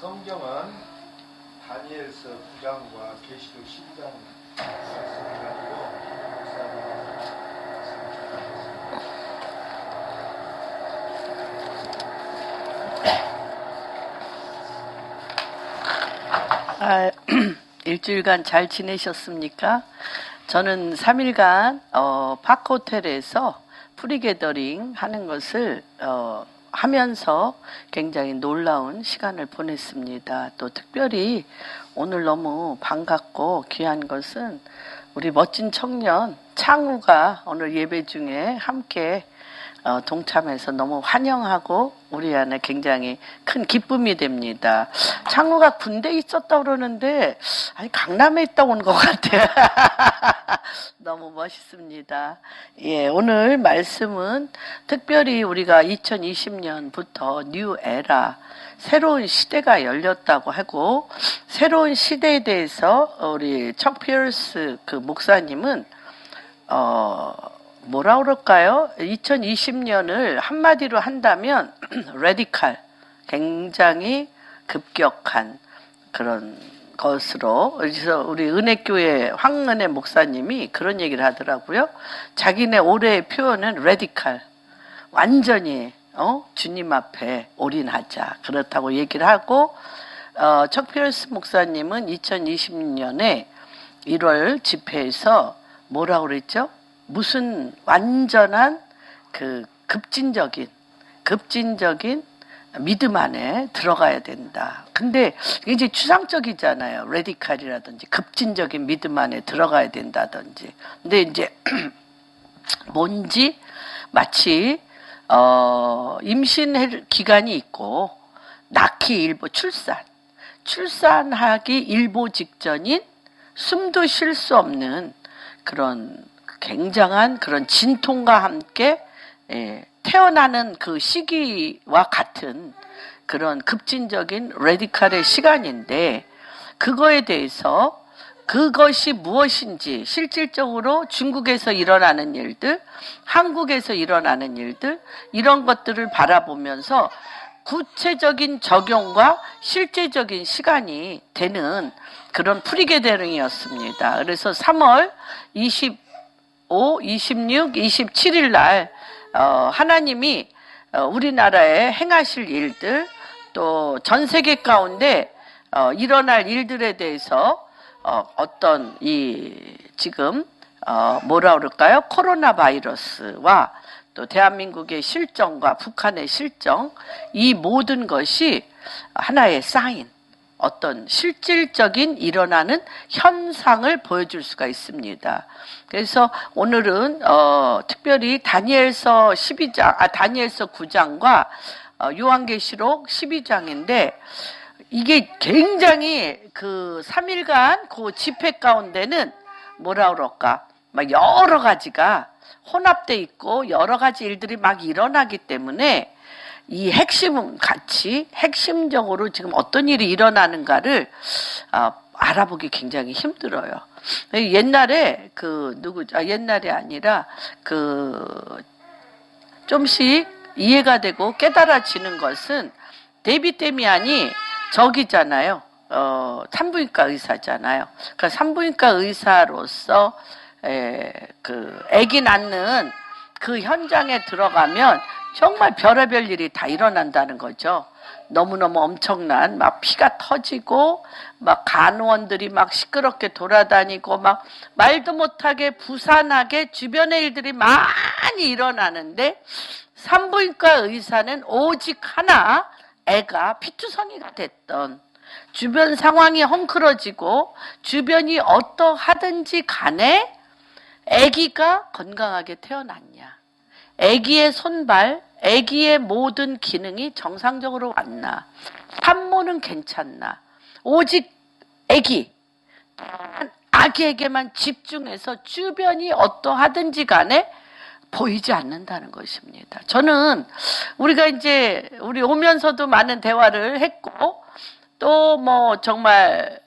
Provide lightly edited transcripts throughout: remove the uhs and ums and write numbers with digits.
성경은 다니엘서 9장과 계시록 12장 말씀을 가지고 일주일간 잘 지내셨습니까? 저는 3일간 파크호텔에서 프리게더링 하는 것을 하면서 굉장히 놀라운 시간을 보냈습니다. 또 특별히 오늘 너무 반갑고 귀한 것은 우리 멋진 청년 창우가 오늘 예배 중에 함께 동참해서 너무 환영하고 우리 안에 굉장히 큰 기쁨이 됩니다. 창우가 군대에 있었다고 그러는데 아니 강남에 있다 온 것 같아요. 너무 멋있습니다. 예, 오늘 말씀은 특별히 우리가 2020년부터 뉴 에라 새로운 시대가 열렸다고 하고 새로운 시대에 대해서 우리 척 피어스 그 목사님은 뭐라 그럴까요? 2020년을 한마디로 한다면 레디칼, 굉장히 급격한 그런 것으로. 그래서 우리 은혜교회 황은혜 목사님이 그런 얘기를 하더라고요. 자기네 올해의 표현은 레디칼, 완전히 주님 앞에 올인하자, 그렇다고 얘기를 하고 척 피어스 목사님은 2020년에 1월 집회에서 뭐라고 그랬죠? 무슨 완전한 그 급진적인 믿음 안에 들어가야 된다. 근데 이제 추상적이잖아요. 레디칼이라든지 급진적인 믿음 안에 들어가야 된다든지. 근데 이제 뭔지 마치 임신 기간이 있고 낳기 일보 출산하기 일보 직전인 숨도 쉴 수 없는 그런 굉장한 그런 진통과 함께 태어나는 그 시기와 같은 그런 급진적인 레디칼의 시간인데, 그거에 대해서 그것이 무엇인지 실질적으로 중국에서 일어나는 일들, 한국에서 일어나는 일들, 이런 것들을 바라보면서 구체적인 적용과 실제적인 시간이 되는 그런 프리게더링이었습니다. 그래서 3월 25, 26, 27일 날 하나님이 우리나라에 행하실 일들, 또 전 세계 가운데 일어날 일들에 대해서 어떤 지금 뭐라 그럴까요? 코로나 바이러스와 또 대한민국의 실정과 북한의 실정, 이 모든 것이 하나의 사인, 어떤 실질적인 일어나는 현상을 보여줄 수가 있습니다. 그래서 오늘은 특별히 다니엘서 9장과 요한계시록 12장인데, 이게 굉장히 그 3일간 그 집회 가운데는 뭐라 그럴까, 막 여러 가지가 혼합돼 있고 여러 가지 일들이 막 일어나기 때문에 이 핵심적으로 지금 어떤 일이 일어나는가를 알아보기 굉장히 힘들어요. 옛날에 옛날이 아니라 좀씩 이해가 되고 깨달아지는 것은 데이빗 데미안이 저기잖아요. 산부인과 의사잖아요. 그러니까 산부인과 의사로서 아기 낳는 그 현장에 들어가면 정말 별의별 일이 다 일어난다는 거죠. 너무너무 엄청난 막 피가 터지고 막 간호원들이 막 시끄럽게 돌아다니고 막 말도 못하게 부산하게 주변의 일들이 많이 일어나는데, 산부인과 의사는 오직 하나, 애가 피투성이가 됐던, 주변 상황이 헝클어지고 주변이 어떠하든지 간에 아기가 건강하게 태어났냐, 아기의 손발, 아기의 모든 기능이 정상적으로 왔나, 산모는 괜찮나, 오직 아기에게만 집중해서 주변이 어떠하든지 간에 보이지 않는다는 것입니다. 저는 우리가 이제 우리 오면서도 많은 대화를 했고, 또 뭐 정말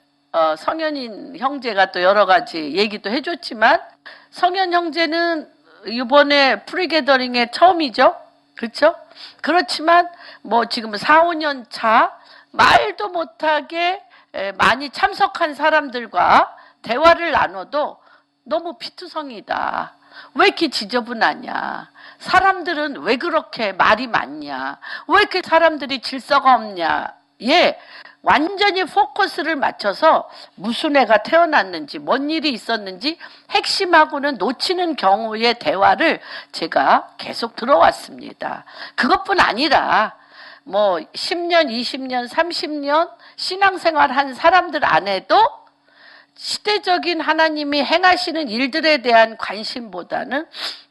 성현인 형제가 또 여러 가지 얘기도 해줬지만, 성현 형제는 이번에 프리게더링의 처음이죠. 그렇죠? 그렇지만 뭐 지금 4, 5년 차 말도 못하게 많이 참석한 사람들과 대화를 나눠도 너무 피투성이다. 왜 이렇게 지저분하냐? 사람들은 왜 그렇게 말이 많냐? 왜 이렇게 사람들이 질서가 없냐? 예, 완전히 포커스를 맞춰서 무슨 애가 태어났는지 뭔 일이 있었는지 핵심하고는 놓치는 경우의 대화를 제가 계속 들어왔습니다. 그것뿐 아니라 뭐 10년, 20년, 30년 신앙생활 한 사람들 안에도 시대적인 하나님이 행하시는 일들에 대한 관심보다는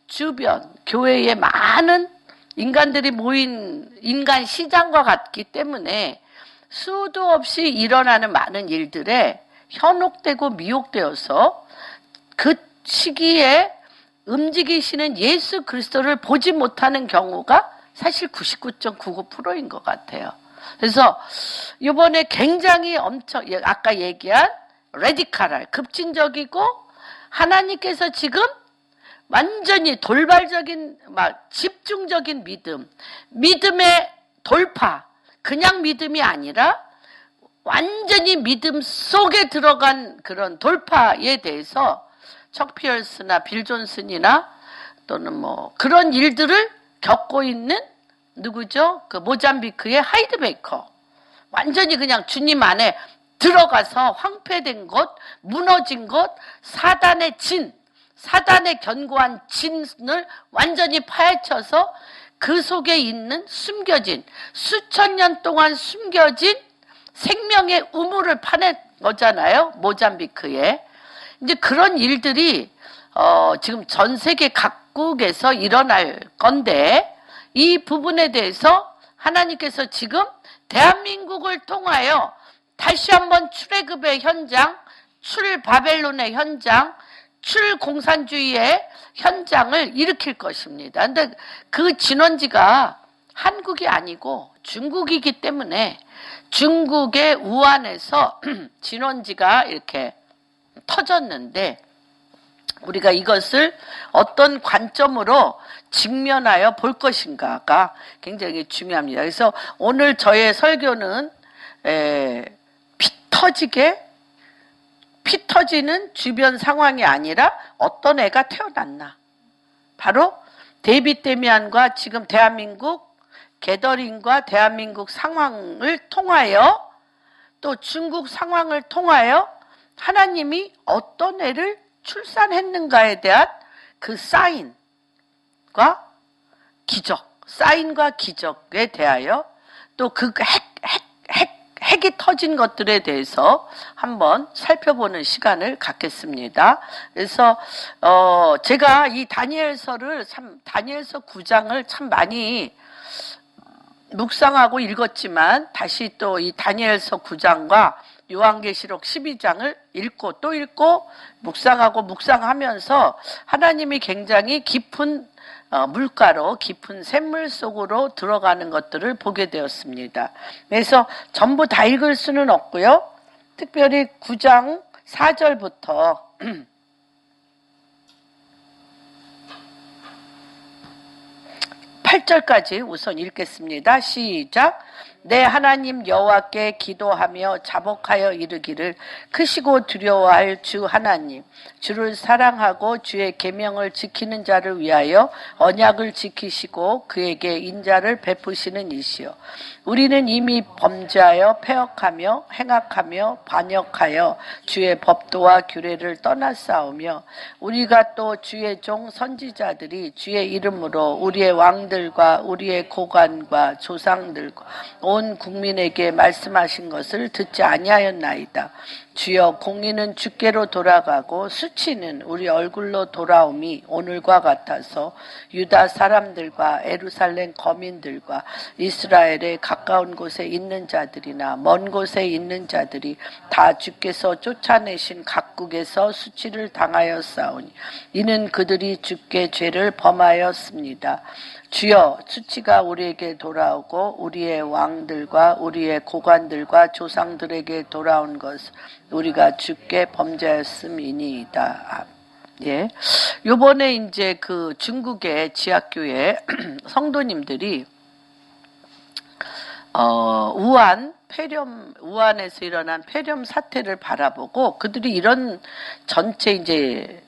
주변 교회에 많은 인간들이 모인 인간 시장과 같기 때문에 수도 없이 일어나는 많은 일들에 현혹되고 미혹되어서 그 시기에 움직이시는 예수 그리스도를 보지 못하는 경우가 사실 99.99%인 것 같아요. 그래서 이번에 굉장히 엄청 아까 얘기한 레디칼할 급진적이고 하나님께서 지금 완전히 돌발적인 막 집중적인 믿음의 돌파, 그냥 믿음이 아니라 완전히 믿음 속에 들어간 그런 돌파에 대해서 척 피어스나 빌 존슨이나 또는 뭐 그런 일들을 겪고 있는 누구죠? 그 모잠비크의 하이드베이커. 완전히 그냥 주님 안에 들어가서 황폐된 것, 무너진 것, 사단의 견고한 진을 완전히 파헤쳐서 그 속에 있는 숨겨진, 수천 년 동안 숨겨진 생명의 우물을 파낸 거잖아요. 모잠비크에. 이제 그런 일들이 지금 전 세계 각국에서 일어날 건데 이 부분에 대해서 하나님께서 지금 대한민국을 통하여 다시 한번 출애굽의 현장, 출바벨론의 현장, 출공산주의의 현장을 일으킬 것입니다. 근데 그 진원지가 한국이 아니고 중국이기 때문에 중국의 우한에서 진원지가 이렇게 터졌는데 우리가 이것을 어떤 관점으로 직면하여 볼 것인가가 굉장히 중요합니다. 그래서 오늘 저의 설교는 피 터지는 주변 상황이 아니라 어떤 애가 태어났나. 바로 데이빗 데미안과 지금 대한민국 게더링과 대한민국 상황을 통하여 또 중국 상황을 통하여 하나님이 어떤 애를 출산했는가에 대한 그 사인과 기적에 대하여 또 그 핵이 터진 것들에 대해서 한번 살펴보는 시간을 갖겠습니다. 그래서 제가 이 다니엘서 9장을 참 많이 묵상하고 읽었지만 다시 또 이 다니엘서 9장과 요한계시록 12장을 읽고 또 읽고 묵상하면서 하나님이 굉장히 깊은 물가로 깊은 샘물 속으로 들어가는 것들을 보게 되었습니다. 그래서 전부 다 읽을 수는 없고요. 특별히 9장 4절부터 8절까지 우선 읽겠습니다. 시작. 내 하나님 여호와께 기도하며 자복하여 이르기를 크시고 두려워할 주 하나님, 주를 사랑하고 주의 계명을 지키는 자를 위하여 언약을 지키시고 그에게 인자를 베푸시는 이시여. 우리는 이미 범죄하여 패역하며 행악하며 반역하여 주의 법도와 규례를 떠나싸우며 우리가 또 주의 종 선지자들이 주의 이름으로 우리의 왕들과 우리의 고관과 조상들과 온 국민에게 말씀하신 것을 듣지 아니하였나이다. 주여, 공의는 주께로 돌아가고 수치는 우리 얼굴로 돌아옴이 오늘과 같아서 유다 사람들과 예루살렘 거민들과 이스라엘의 가까운 곳에 있는 자들이나 먼 곳에 있는 자들이 다 주께서 쫓아내신 각국에서 수치를 당하였사오니 이는 그들이 주께 죄를 범하였습니다. 주여, 수치가 우리에게 돌아오고 우리의 왕들과 우리의 고관들과 조상들에게 돌아온 것을 우리가 주께 범죄하였음이니이다. 예. 요번에 이제 그 중국의 지하교회 성도님들이 우한에서 일어난 폐렴 사태를 바라보고 그들이 이런 전체 이제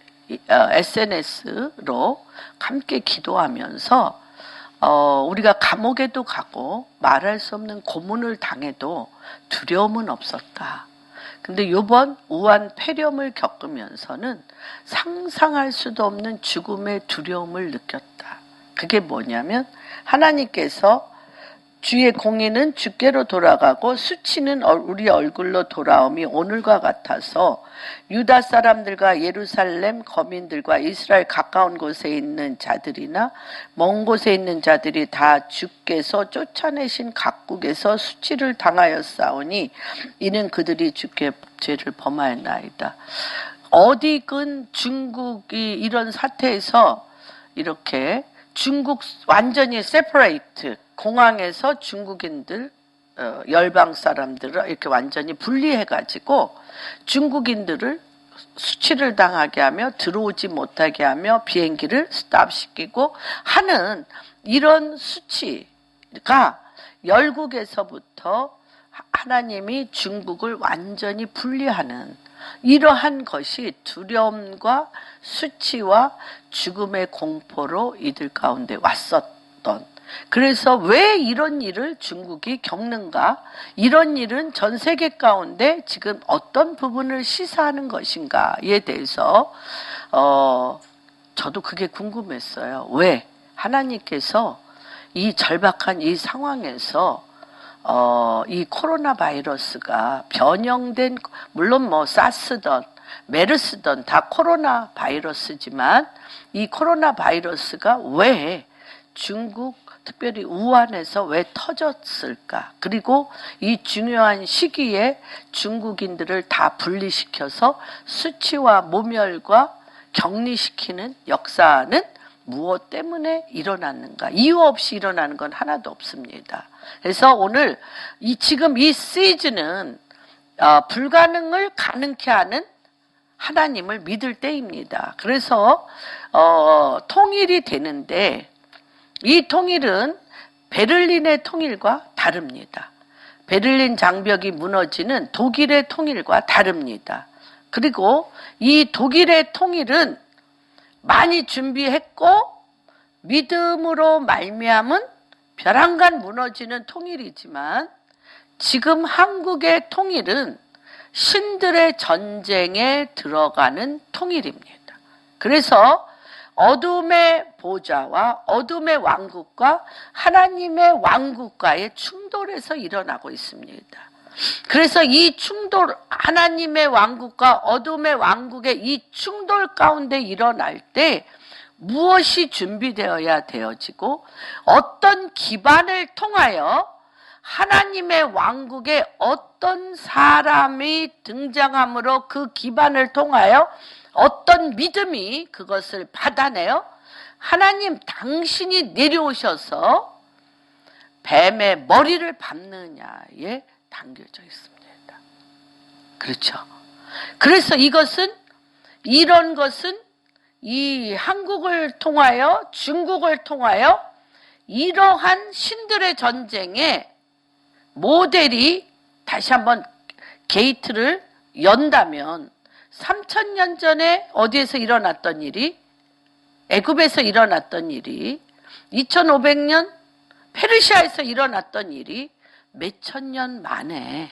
SNS로 함께 기도하면서 우리가 감옥에도 가고 말할 수 없는 고문을 당해도 두려움은 없었다. 근데 요번 우한 폐렴을 겪으면서는 상상할 수도 없는 죽음의 두려움을 느꼈다. 그게 뭐냐면 하나님께서 주의 공의는 주께로 돌아가고 수치는 우리 얼굴로 돌아옴이 오늘과 같아서 유다 사람들과 예루살렘 거민들과 이스라엘 가까운 곳에 있는 자들이나 먼 곳에 있는 자들이 다 주께서 쫓아내신 각국에서 수치를 당하였사오니 이는 그들이 주께 죄를 범하였나이다. 어디든 중국이 이런 사태에서 이렇게 중국 완전히 세퍼레이트 공항에서 중국인들 열방 사람들을 이렇게 완전히 분리해가지고 중국인들을 수치를 당하게 하며 들어오지 못하게 하며 비행기를 스탑시키고 하는 이런 수치가 열국에서부터 하나님이 중국을 완전히 분리하는 이러한 것이 두려움과 수치와 죽음의 공포로 이들 가운데 왔었던, 그래서 왜 이런 일을 중국이 겪는가? 이런 일은 전 세계 가운데 지금 어떤 부분을 시사하는 것인가에 대해서 저도 그게 궁금했어요. 왜 하나님께서 이 절박한 이 상황에서 이 코로나 바이러스가 변형된, 물론 뭐 사스든 메르스든 다 코로나 바이러스지만 이 코로나 바이러스가 왜 중국 특별히 우한에서 왜 터졌을까? 그리고 이 중요한 시기에 중국인들을 다 분리시켜서 수치와 모멸과 격리시키는 역사는 무엇 때문에 일어났는가? 이유 없이 일어나는 건 하나도 없습니다. 그래서 오늘 지금 이 시즌은 불가능을 가능케 하는 하나님을 믿을 때입니다. 그래서 통일이 되는데 이 통일은 베를린의 통일과 다릅니다. 베를린 장벽이 무너지는 독일의 통일과 다릅니다. 그리고 이 독일의 통일은 많이 준비했고 믿음으로 말미암은 벼랑간 무너지는 통일이지만 지금 한국의 통일은 신들의 전쟁에 들어가는 통일입니다. 그래서 어둠의 보좌와 어둠의 왕국과 하나님의 왕국과의 충돌에서 일어나고 있습니다. 그래서 이 충돌, 하나님의 왕국과 어둠의 왕국의 이 충돌 가운데 일어날 때 무엇이 준비되어야 되어지고 어떤 기반을 통하여 하나님의 왕국에 어떤 사람이 등장함으로 그 기반을 통하여 어떤 믿음이 그것을 받아내요? 하나님 당신이 내려오셔서 뱀의 머리를 밟느냐에 담겨져 있습니다. 그렇죠. 그래서 이런 것은 이 한국을 통하여 중국을 통하여 이러한 신들의 전쟁의 모델이 다시 한번 게이트를 연다면 3000년 전에 어디에서 일어났던 일이, 애굽에서 일어났던 일이, 2500년 페르시아에서 일어났던 일이 몇천 년 만에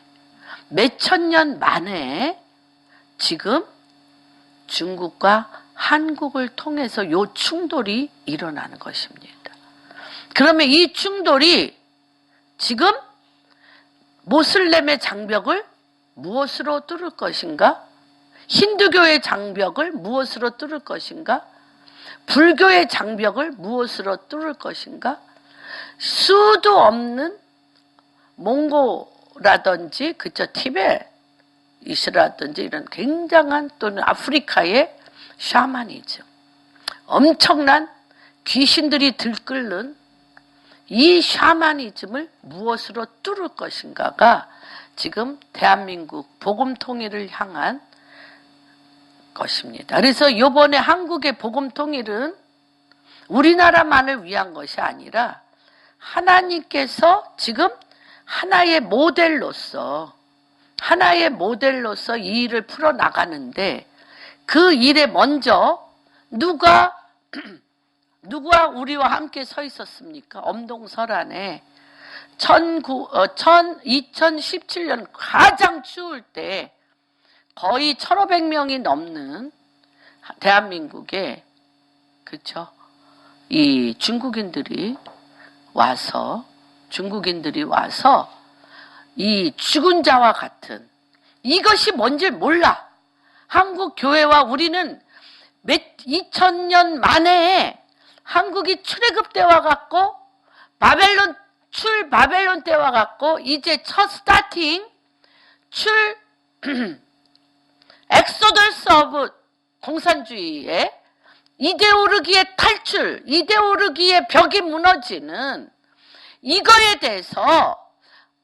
지금 중국과 한국을 통해서 이 충돌이 일어나는 것입니다. 그러면 이 충돌이 지금 모슬렘의 장벽을 무엇으로 뚫을 것인가? 힌두교의 장벽을 무엇으로 뚫을 것인가? 불교의 장벽을 무엇으로 뚫을 것인가? 수도 없는 몽고라든지 티베트이라든지 이런 굉장한 또는 아프리카의 샤머니즘, 엄청난 귀신들이 들끓는 이 샤머니즘을 무엇으로 뚫을 것인가가 지금 대한민국 복음 통일을 향한 것입니다. 그래서 이번에 한국의 복음 통일은 우리나라만을 위한 것이 아니라 하나님께서 지금 하나의 모델로서 이 일을 풀어나가는데 그 일에 먼저 누가 우리와 함께 서 있었습니까? 엄동설안에 2017년 가장 추울 때 거의 1,500명이 넘는 대한민국에 그쵸? 이 중국인들이 와서 이 죽은 자와 같은 이것이 뭔지 몰라. 한국 교회와 우리는 2000년 만에 한국이 출애굽때와 같고 바벨론 때와 같고 이제 첫 스타팅 엑소더스 오브 공산주의의 이데올로기의 탈출, 이데올로기의 벽이 무너지는 이거에 대해서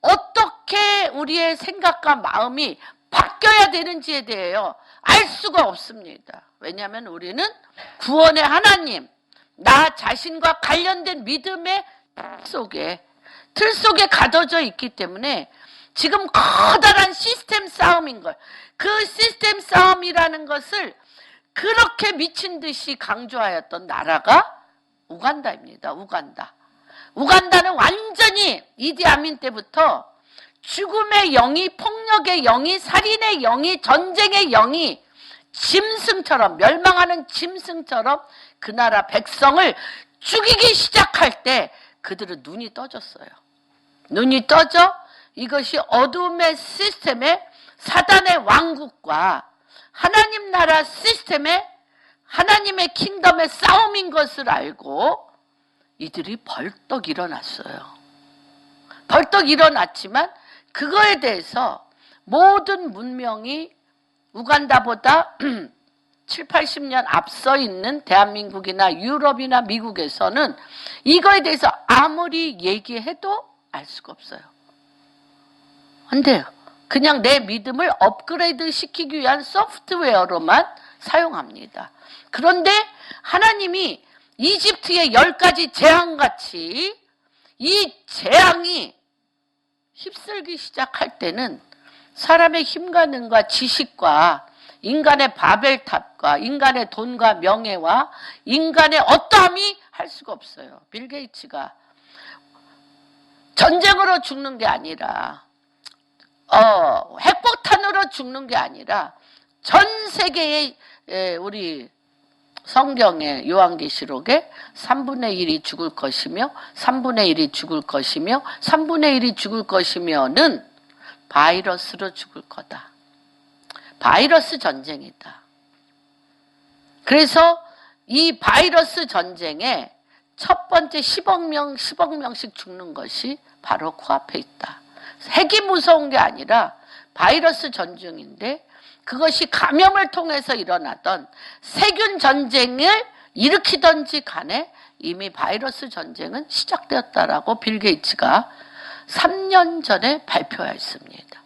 어떻게 우리의 생각과 마음이 바뀌어야 되는지에 대해 알 수가 없습니다. 왜냐하면 우리는 구원의 하나님, 나 자신과 관련된 믿음의 틀 속에 가둬져 있기 때문에 지금 커다란 시스템 싸움인 걸, 그 시스템 싸움이라는 것을 그렇게 미친 듯이 강조하였던 나라가 우간다입니다. 우간다는 완전히 이디아민 때부터 죽음의 영이, 폭력의 영이, 살인의 영이, 전쟁의 영이 짐승처럼, 멸망하는 짐승처럼 그 나라 백성을 죽이기 시작할 때 그들은 눈이 떠졌어요. 눈이 떠져 이것이 어둠의 시스템의 사단의 왕국과 하나님 나라 시스템의 하나님의 킹덤의 싸움인 것을 알고 이들이 벌떡 일어났어요. 벌떡 일어났지만 그거에 대해서 모든 문명이 우간다보다 7, 80년 앞서 있는 대한민국이나 유럽이나 미국에서는 이거에 대해서 아무리 얘기해도 알 수가 없어요. 안 돼요. 그냥 내 믿음을 업그레이드 시키기 위한 소프트웨어로만 사용합니다. 그런데 하나님이 이집트의 10가지 재앙같이 이 재앙이 휩쓸기 시작할 때는 사람의 힘과 능과 지식과 인간의 바벨탑과 인간의 돈과 명예와 인간의 어떠함이 할 수가 없어요. 빌 게이츠가 전쟁으로 죽는 게 아니라 핵폭탄으로 죽는 게 아니라 전 세계의 우리 성경의 요한계시록에 3분의 1이 죽을 것이며 3분의 1이 죽을 것이며 3분의 1이 죽을 것이며는 바이러스로 죽을 거다. 바이러스 전쟁이다. 그래서 이 바이러스 전쟁에 첫 번째 10억 명씩 죽는 것이 바로 코앞에 있다. 핵이 무서운 게 아니라 바이러스 전쟁인데 그것이 감염을 통해서 일어나던 세균 전쟁을 일으키던지 간에 이미 바이러스 전쟁은 시작되었다라고 빌 게이츠가 3년 전에 발표했습니다.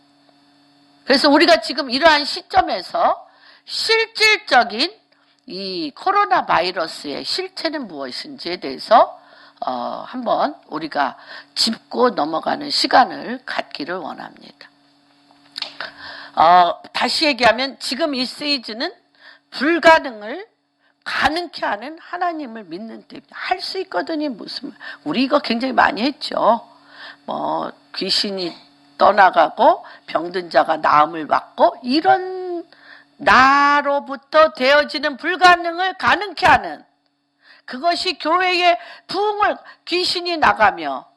그래서 우리가 지금 이러한 시점에서 실질적인 이 코로나 바이러스의 실체는 무엇인지에 대해서 한번 우리가 짚고 넘어가는 시간을 갖기를 원합니다. 다시 얘기하면 지금 이 시즌은 불가능을 가능케 하는 하나님을 믿는 때입니다. 할 수 있거든요. 무슨 우리 이거 굉장히 많이 했죠. 귀신이 떠나가고 병든 자가 나음을 받고 이런 나로부터 되어지는 불가능을 가능케 하는 그것이 교회의 부흥을 귀신이 나가며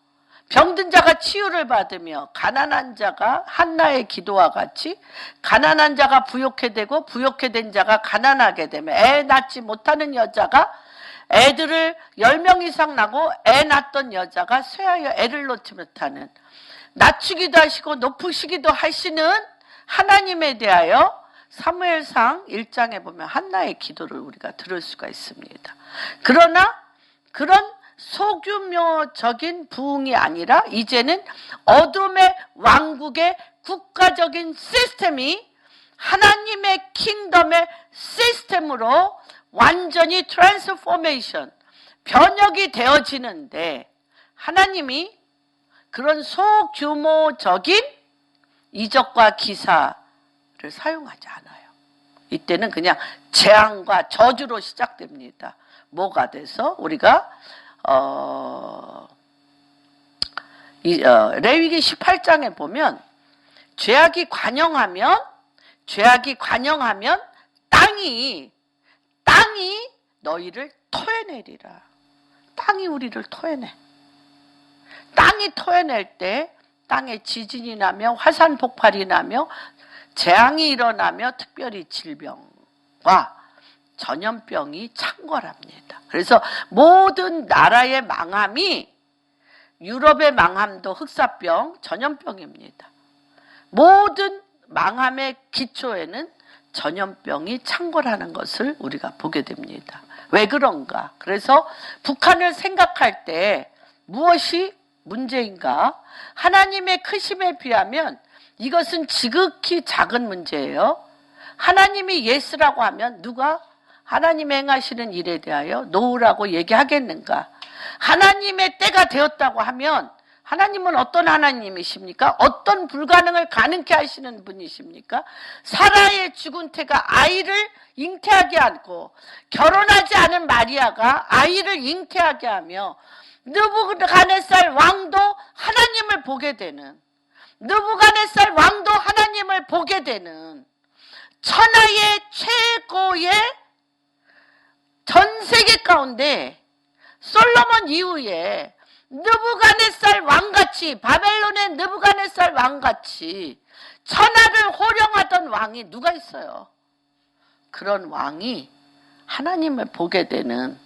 병든 자가 치유를 받으며 가난한 자가 한나의 기도와 같이 가난한 자가 부욕해 되고 부욕해 된 자가 가난하게 되며 애 낳지 못하는 여자가 애들을 10명 이상 낳고 애 낳던 여자가 쇠하여 애를 놓지 못하는 낮추기도 하시고 높으시기도 하시는 하나님에 대하여 사무엘상 1장에 보면 한나의 기도를 우리가 들을 수가 있습니다. 그러나 그런 소규모적인 부흥이 아니라 이제는 어둠의 왕국의 국가적인 시스템이 하나님의 킹덤의 시스템으로 완전히 트랜스포메이션, 변혁이 되어지는데 하나님이 그런 소규모적인 이적과 기사를 사용하지 않아요. 이때는 그냥 재앙과 저주로 시작됩니다. 뭐가 돼서 우리가 레위기 18장에 보면 죄악이 관영하면 땅이 너희를 토해내리라. 땅이 우리를 토해내. 땅이 토해낼 때 땅에 지진이 나며 화산 폭발이 나며 재앙이 일어나며 특별히 질병과 전염병이 창궐합니다. 그래서 모든 나라의 망함이, 유럽의 망함도 흑사병, 전염병입니다. 모든 망함의 기초에는 전염병이 창궐하는 것을 우리가 보게 됩니다. 왜 그런가? 그래서 북한을 생각할 때 무엇이 문제인가? 하나님의 크심에 비하면 이것은 지극히 작은 문제예요. 하나님이 예스라고 하면 누가 하나님의 행하시는 일에 대하여 노우라고 얘기하겠는가? 하나님의 때가 되었다고 하면 하나님은 어떤 하나님이십니까? 어떤 불가능을 가능케 하시는 분이십니까? 사라의 죽은 태가 아이를 잉태하게 하고 결혼하지 않은 마리아가 아이를 잉태하게 하며 느부갓네살 왕도 하나님을 보게 되는, 느부갓네살 왕도 하나님을 보게 되는 천하의 최고의 전 세계 가운데 솔로몬 이후에 느부갓네살 왕같이, 바벨론의 느부갓네살 왕같이 천하를 호령하던 왕이 누가 있어요? 그런 왕이 하나님을 보게 되는,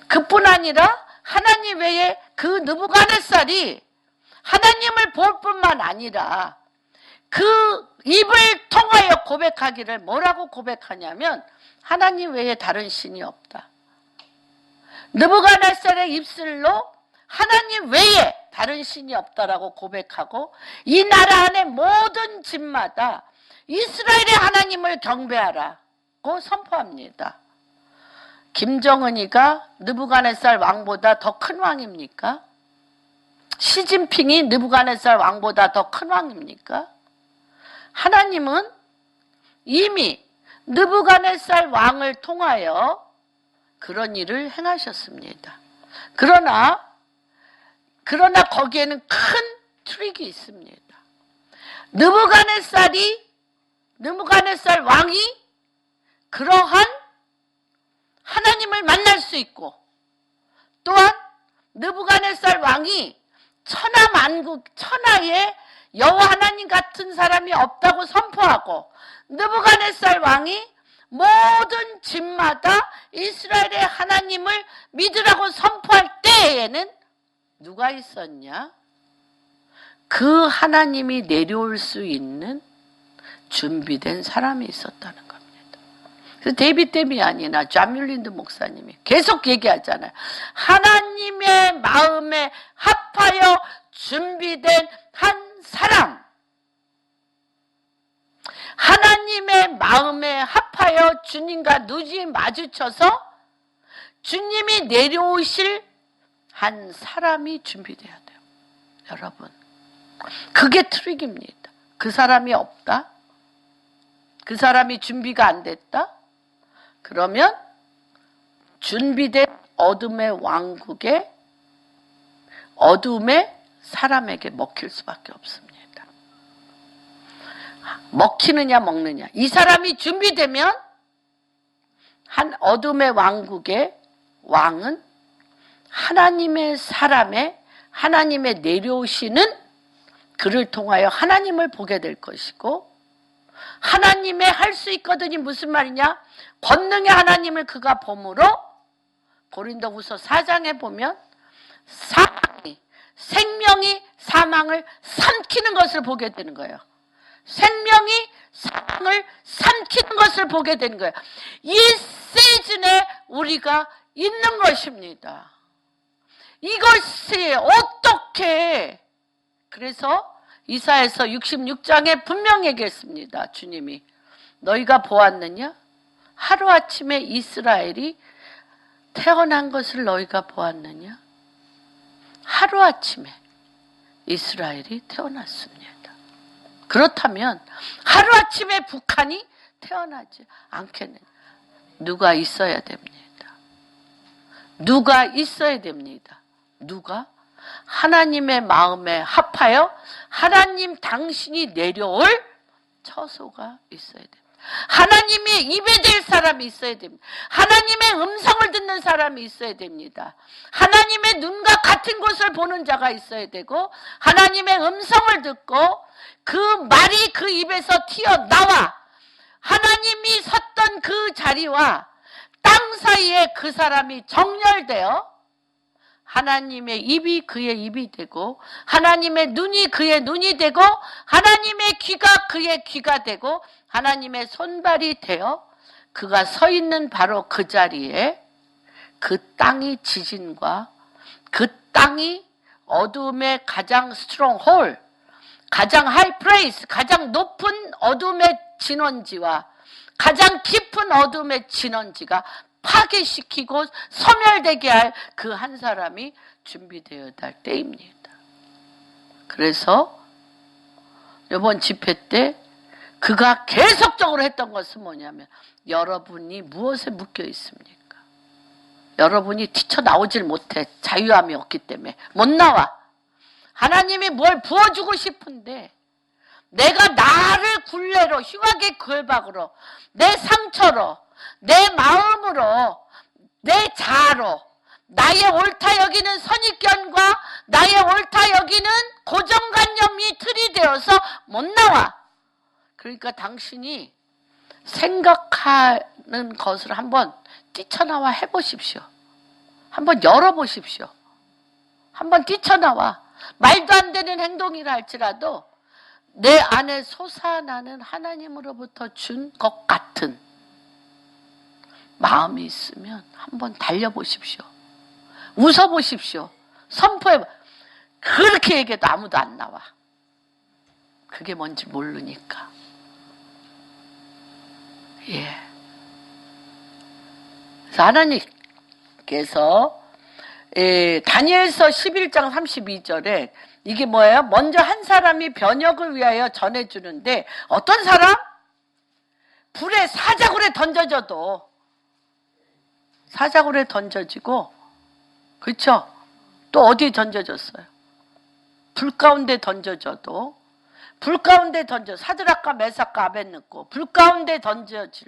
그뿐 아니라 하나님 외에 그 느부갓네살이 하나님을 볼 뿐만 아니라 그 입을 통하여 고백하기를 뭐라고 고백하냐면 하나님 외에 다른 신이 없다. 느부갓네살의 입술로 하나님 외에 다른 신이 없다라고 고백하고 이 나라 안의 모든 집마다 이스라엘의 하나님을 경배하라고 선포합니다. 김정은이가 느부갓네살 왕보다 더 큰 왕입니까? 시진핑이 느부갓네살 왕보다 더 큰 왕입니까? 하나님은 이미 느부갓네살 왕을 통하여 그런 일을 행하셨습니다. 그러나 거기에는 큰 트릭이 있습니다. 느부갓네살 왕이 그러한 하나님을 만날 수 있고, 또한 느부갓네살 왕이 천하에 여호와 하나님 같은 사람이 없다고 선포하고 느부갓네살 왕이 모든 집마다 이스라엘의 하나님을 믿으라고 선포할 때에는 누가 있었냐? 그 하나님이 내려올 수 있는 준비된 사람이 있었다는 겁니다. 그래서 데이빗 데미안이나 존 뮬린드 목사님이 계속 얘기하잖아요. 하나님의 마음에 합하여 준비된 한 사람, 하나님의 마음에 합하여 주님과 눈이 마주쳐서 주님이 내려오실 한 사람이 준비돼야 돼요. 여러분, 그게 트릭입니다. 그 사람이 없다? 그 사람이 준비가 안 됐다? 그러면 준비된 어둠의 왕국에 어둠의 사람에게 먹힐 수밖에 없습니다. 먹히느냐 먹느냐. 이 사람이 준비되면 한 어둠의 왕국의 왕은 하나님의 사람의, 하나님의 내려오시는 그를 통하여 하나님을 보게 될 것이고, 하나님의 할 수 있거든이 무슨 말이냐? 권능의 하나님을 그가 보므로 고린도후서 4장에 보면 생명이 사망을 삼키는 것을 보게 되는 거예요. 생명이 사망을 삼키는 것을 보게 되는 거예요. 이 시즌에 우리가 있는 것입니다. 이것이 어떻게, 그래서 이사야서 66장에 분명히 얘기했습니다. 주님이 너희가 보았느냐? 하루아침에 이스라엘이 태어난 것을 너희가 보았느냐? 하루아침에 이스라엘이 태어났습니다. 그렇다면 하루아침에 북한이 태어나지 않겠느냐? 누가 있어야 됩니다. 누가 있어야 됩니다. 누가? 하나님의 마음에 합하여 하나님 당신이 내려올 처소가 있어야 됩니다. 하나님의 입에 댈 사람이 있어야 됩니다. 하나님의 음성을 듣는 사람이 있어야 됩니다. 하나님의 눈과 같은 것을 보는 자가 있어야 되고, 하나님의 음성을 듣고 그 말이 그 입에서 튀어나와 하나님이 섰던 그 자리와 땅 사이에 그 사람이 정렬되어 하나님의 입이 그의 입이 되고, 하나님의 눈이 그의 눈이 되고, 하나님의 귀가 그의 귀가 되고, 하나님의 손발이 되어 그가 서 있는 바로 그 자리에 그 땅이 지진과 그 땅이 어둠의 가장 스트롱홀, 가장 하이 플레이스, 가장 높은 어둠의 진원지와 가장 깊은 어둠의 진원지가 파괴시키고 소멸되게 할 그 한 사람이 준비되어야 할 때입니다. 그래서 이번 집회 때 그가 계속적으로 했던 것은 뭐냐면, 여러분이 무엇에 묶여 있습니까? 여러분이 튀쳐나오질 못해. 자유함이 없기 때문에 못 나와. 하나님이 뭘 부어주고 싶은데 내가 나를 굴레로, 흉악의 결박으로, 내 상처로, 내 마음으로, 내 자아로, 나의 옳다 여기는 선입견과 나의 옳다 여기는 고정관념이 틀이 되어서 못 나와. 그러니까 당신이 생각하는 것을 한번 뛰쳐나와 해보십시오. 한번 열어보십시오. 한번 뛰쳐나와. 말도 안 되는 행동이라 할지라도 내 안에 솟아나는 하나님으로부터 준 것 같은 마음이 있으면 한번 달려보십시오. 웃어보십시오. 선포해. 그렇게 얘기해도 아무도 안 나와. 그게 뭔지 모르니까. 예. 그래서 하나님께서 다니엘서 11장 32절에 이게 뭐예요? 먼저 한 사람이 변혁을 위하여 전해주는데, 어떤 사람? 불에 사자굴에 던져져도 사자굴에 던져지고, 그렇죠? 또 어디에 던져졌어요? 불 가운데 던져져도, 불 가운데 던져, 사드락과 메삭과 아벳느고 불 가운데 던져지는데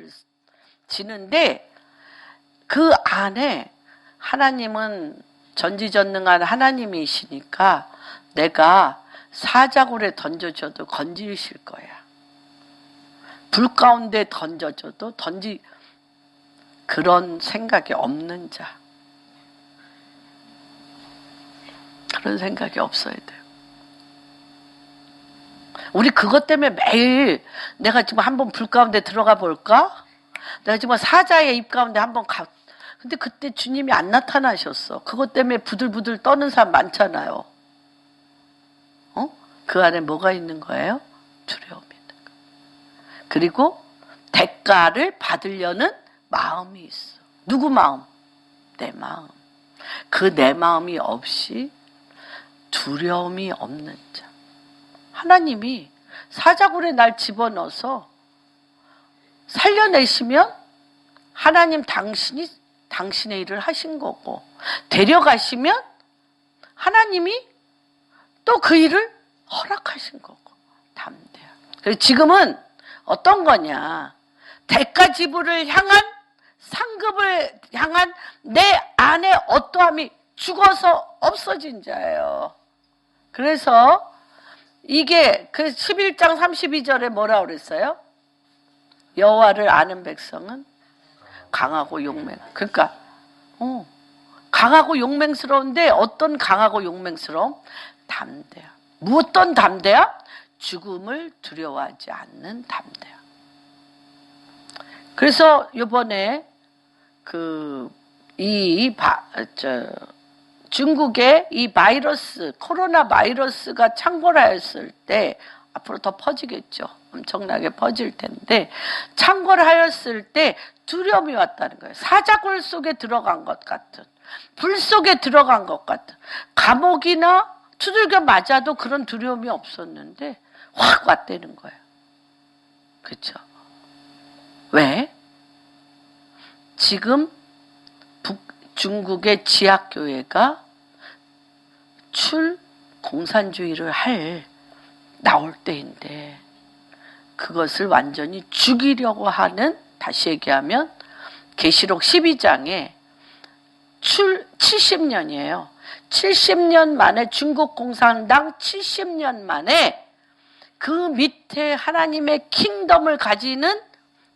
그 안에 하나님은 전지전능한 하나님이시니까 내가 사자굴에 던져줘도 건지실 거야. 불 가운데 던져줘도 그런 생각이 없는 자. 그런 생각이 없어야 돼요. 우리 그것 때문에 매일 내가 지금 한번 불 가운데 들어가 볼까? 내가 지금 사자의 입 가운데 한번 근데 그때 주님이 안 나타나셨어. 그것 때문에 부들부들 떠는 사람 많잖아요. 그 안에 뭐가 있는 거예요? 두려움이 있는 거예요. 그리고 대가를 받으려는 마음이 있어. 누구 마음? 내 마음. 그 내 마음이 없이 두려움이 없는 자. 하나님이 사자굴에 날 집어넣어서 살려내시면 하나님 당신이 당신의 일을 하신 거고, 데려가시면 하나님이 또 그 일을 허락하신 거고, 담대야. 그래서 지금은 어떤 거냐? 대가 지불을 향한, 상급을 향한 내 안에 어떠함이 죽어서 없어진 자예요. 그래서 이게 그 11장 32절에 뭐라고 그랬어요? 여호와를 아는 백성은 강하고 용맹. 그러니까 강하고 용맹스러운데 어떤 강하고 용맹스러움? 담대야. 무엇던 담대야? 죽음을 두려워하지 않는 담대야. 그래서 이번에 중국의 이 바이러스, 코로나 바이러스가 창궐하였을 때 앞으로 더 퍼지겠죠. 엄청나게 퍼질 텐데 창궐 하였을 때 두려움이 왔다는 거예요. 사자굴 속에 들어간 것 같은, 불 속에 들어간 것 같은, 감옥이나 두들겨 맞아도 그런 두려움이 없었는데 확 왔다는 거예요. 그렇죠? 왜? 지금 중국의 지하교회가 공산주의를 나올 때인데 그것을 완전히 죽이려고 하는, 다시 얘기하면 계시록 12장에 70년이에요. 70년 만에 중국 공산당 70년 만에 그 밑에 하나님의 킹덤을 가지는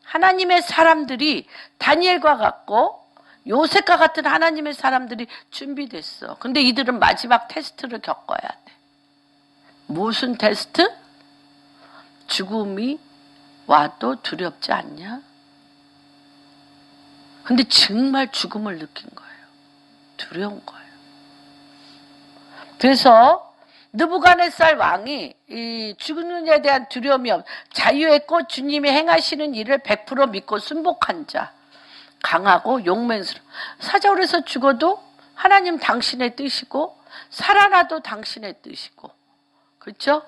하나님의 사람들이 다니엘과 같고 요셉과 같은 하나님의 사람들이 준비됐어. 근데 이들은 마지막 테스트를 겪어야 돼. 무슨 테스트? 죽음이 와도 두렵지 않냐? 근데 정말 죽음을 느낀 거예요. 두려운 거예요. 그래서 느부갓네살 왕이 이 죽는 자에 대한 두려움이 자유의 꽃 주님이 행하시는 일을 100% 믿고 순복한 자, 강하고 용맹스러워. 사자굴에서 죽어도 하나님 당신의 뜻이고 살아나도 당신의 뜻이고, 그렇죠?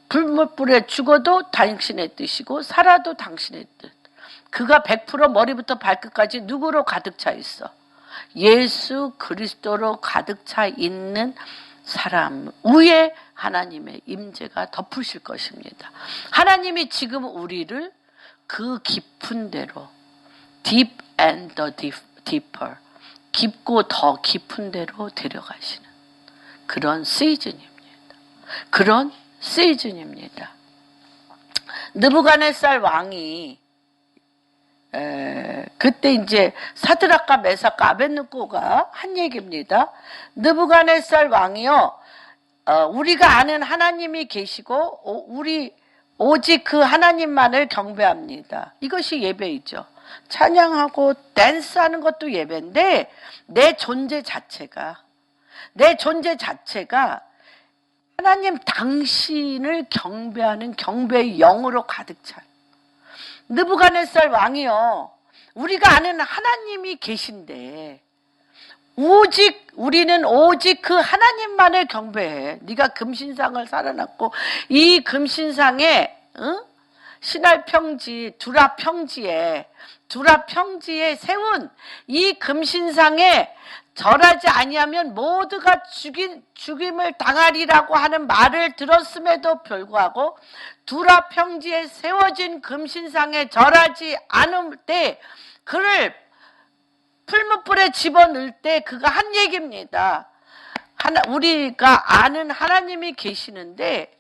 불못불에 죽어도 당신의 뜻이고 살아도 당신의 뜻. 그가 100% 머리부터 발끝까지 누구로 가득 차 있어? 예수 그리스도로 가득 차 있는 사람 위에 하나님의 임재가 덮으실 것입니다. 하나님이 지금 우리를 그 깊은 데로, deep and the deeper, 깊고 더 깊은 데로 데려가시는 그런 시즌입니다. 그런 시즌입니다. 느부갓네살 왕이 그때 이제 사드락과 메삭과 아벳느고가 한 얘기입니다. 느부갓네살 왕이요, 우리가 아는 하나님이 계시고 우리 오직 그 하나님만을 경배합니다. 이것이 예배이죠. 찬양하고 댄스하는 것도 예배인데 내 존재 자체가 하나님 당신을 경배하는 경배의 영으로 가득 찬 느부갓네살 왕이요, 우리가 아는 하나님이 계신데 우리는 오직 그 하나님만을 경배해. 네가 금신상을 살아났고 이 금신상에 신할 평지 두라 평지에 세운 이 금신상에 절하지 아니하면 모두가 죽임을 당하리라고 하는 말을 들었음에도 불구하고 두라 평지에 세워진 금신상에 절하지 않을 때 그를 풀무불에 집어넣을 때 그가 한 얘기입니다. 우리가 아는 하나님이 계시는데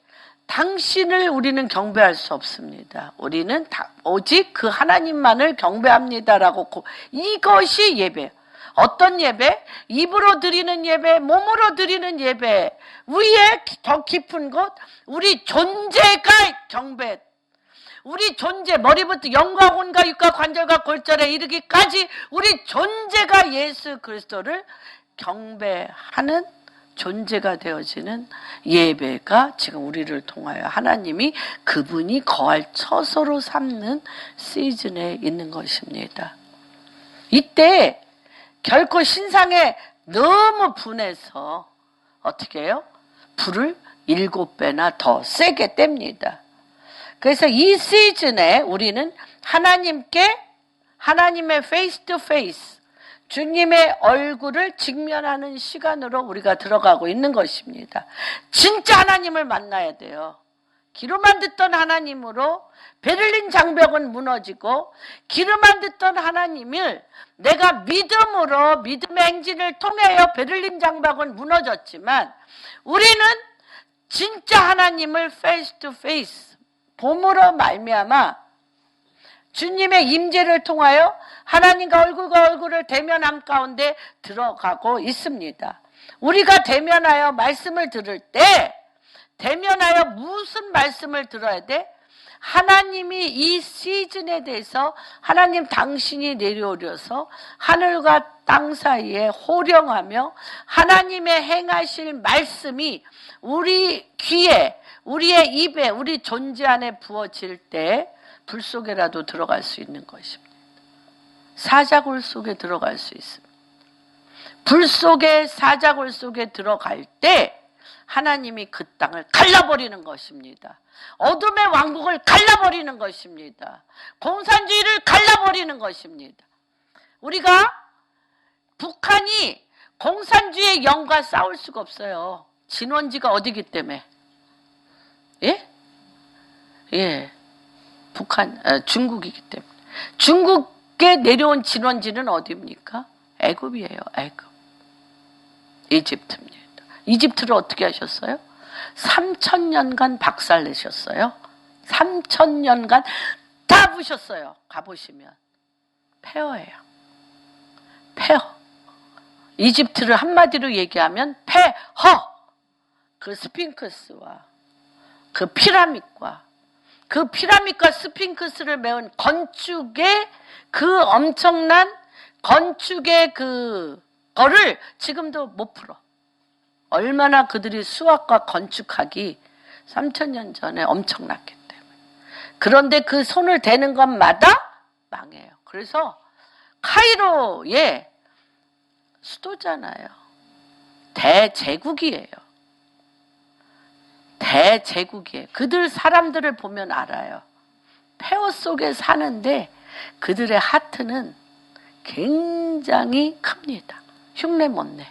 당신을 우리는 경배할 수 없습니다. 우리는 오직 그 하나님만을 경배합니다라고. 이것이 예배. 어떤 예배? 입으로 드리는 예배, 몸으로 드리는 예배 위에 더 깊은 곳, 우리 존재가 경배. 우리 존재, 머리부터 영과 혼과 육과 관절과 골절에 이르기까지 우리 존재가 예수 그리스도를 경배하는 존재가 되어지는 예배가 지금 우리를 통하여 하나님이 그분이 거할 처소로 삼는 시즌에 있는 것입니다. 이때 결코 신상에 너무 분해서 어떻게 해요? 불을 7배나 더 세게 뗍니다. 그래서 이 시즌에 우리는 하나님의 페이스 투 페이스, 주님의 얼굴을 직면하는 시간으로 우리가 들어가고 있는 것입니다. 진짜 하나님을 만나야 돼요. 귀로만 듣던 하나님으로 베를린 장벽은 무너지고, 귀로만 듣던 하나님을 내가 믿음으로, 믿음의 행진을 통하여 베를린 장벽은 무너졌지만 우리는 진짜 하나님을 페이스 투 페이스 봄으로 말미암아 주님의 임재를 통하여 하나님과 얼굴과 얼굴을 대면함 가운데 들어가고 있습니다. 우리가 대면하여 말씀을 들을 때, 대면하여 무슨 말씀을 들어야 돼? 하나님이 이 시즌에 대해서 하나님 당신이 내려오셔서 하늘과 땅 사이에 호령하며 하나님의 행하실 말씀이 우리 귀에, 우리의 입에 우리 존재 안에 부어질 때 불 속에라도 들어갈 수 있는 것입니다. 사자굴 속에 들어갈 수 있습니다. 불 속에 사자굴 속에 들어갈 때 하나님이 그 땅을 갈라버리는 것입니다. 어둠의 왕국을 갈라버리는 것입니다. 공산주의를 갈라버리는 것입니다. 우리가 북한이 공산주의의 영과 싸울 수가 없어요. 진원지가 어디기 때문에. 예? 예. 중국이기 때문에. 중국에 내려온 진원지는 어디입니까? 애굽이에요. 애굽. 이집트입니다. 이집트를 어떻게 하셨어요? 3,000년간 박살내셨어요. 3,000년간 다 부셨어요. 가보시면. 폐허예요. 폐허. 이집트를 한마디로 얘기하면 폐허. 그 스핑크스와 그 피라밋과 스핑크스를 메운 건축의 그 엄청난 건축의 그거를 지금도 못 풀어. 얼마나 그들이 수학과 건축하기 3,000년 전에 엄청났기 때문에. 그런데 그 손을 대는 것마다 망해요. 그래서 카이로의 수도잖아요. 대제국이에요. 대제국이에요. 그들 사람들을 보면 알아요. 폐허 속에 사는데 그들의 하트는 굉장히 큽니다. 흉내 못 내.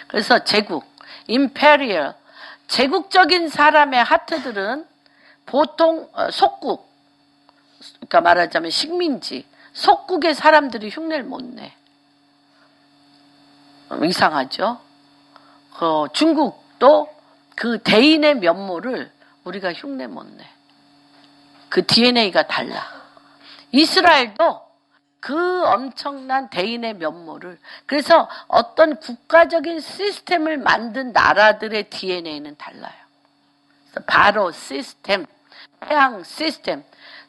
그래서 제국, 임페리얼, 제국적인 사람의 하트들은 보통 속국, 그러니까 말하자면 식민지, 속국의 사람들이 흉내를 못 내. 이상하죠? 중국도 그 대인의 면모를 우리가 흉내 못 내. 그 DNA가 달라. 이스라엘도 그 엄청난 대인의 면모를, 그래서 어떤 국가적인 시스템을 만든 나라들의 DNA는 달라요. 그래서 바로 시스템, 태양 시스템.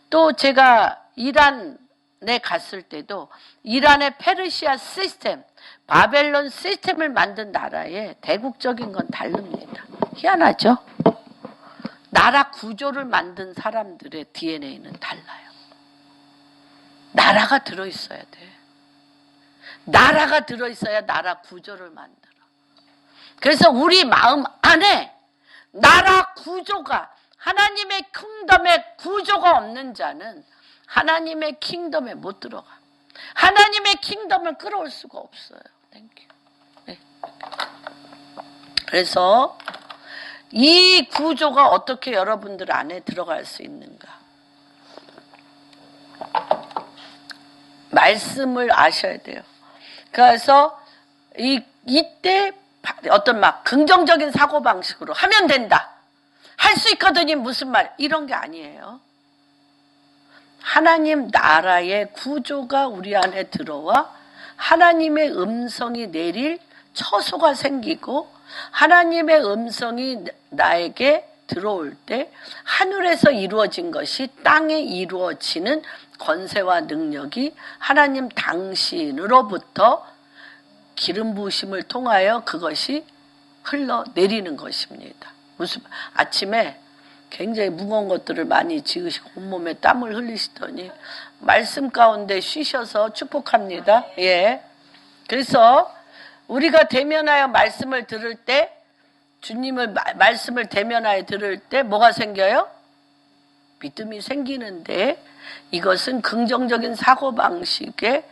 또 제가 이란에 갔을 때도 이란의 페르시아 시스템, 바벨론 시스템을 만든 나라의 대국적인 건 다릅니다. 희한하죠? 나라 구조를 만든 사람들의 DNA는 달라요. 나라가 들어있어야 돼. 나라가 들어있어야 나라 구조를 만들어. 그래서 우리 마음 안에 나라 구조가, 하나님의 킹덤의 구조가 없는 자는 하나님의 킹덤에 못 들어가. 하나님의 킹덤을 끌어올 수가 없어요. 땡큐. 네. 그래서 이 구조가 어떻게 여러분들 안에 들어갈 수 있는가? 말씀을 아셔야 돼요. 그래서 이때 어떤 막 긍정적인 사고방식으로 하면 된다. 할 수 있거든요. 무슨 말. 이런 게 아니에요. 하나님 나라의 구조가 우리 안에 들어와 하나님의 음성이 내릴 처소가 생기고 하나님의 음성이 나에게 들어올 때 하늘에서 이루어진 것이 땅에 이루어지는 권세와 능력이 하나님 당신으로부터 기름 부으심을 통하여 그것이 흘러내리는 것입니다. 무슨 아침에 굉장히 무거운 것들을 많이 지으시고 온몸에 땀을 흘리시더니 말씀 가운데 쉬셔서 축복합니다. 예. 그래서 우리가 대면하여 말씀을 들을 때, 주님을 말씀을 대면하여 들을 때 뭐가 생겨요? 믿음이 생기는데, 이것은 긍정적인 사고방식에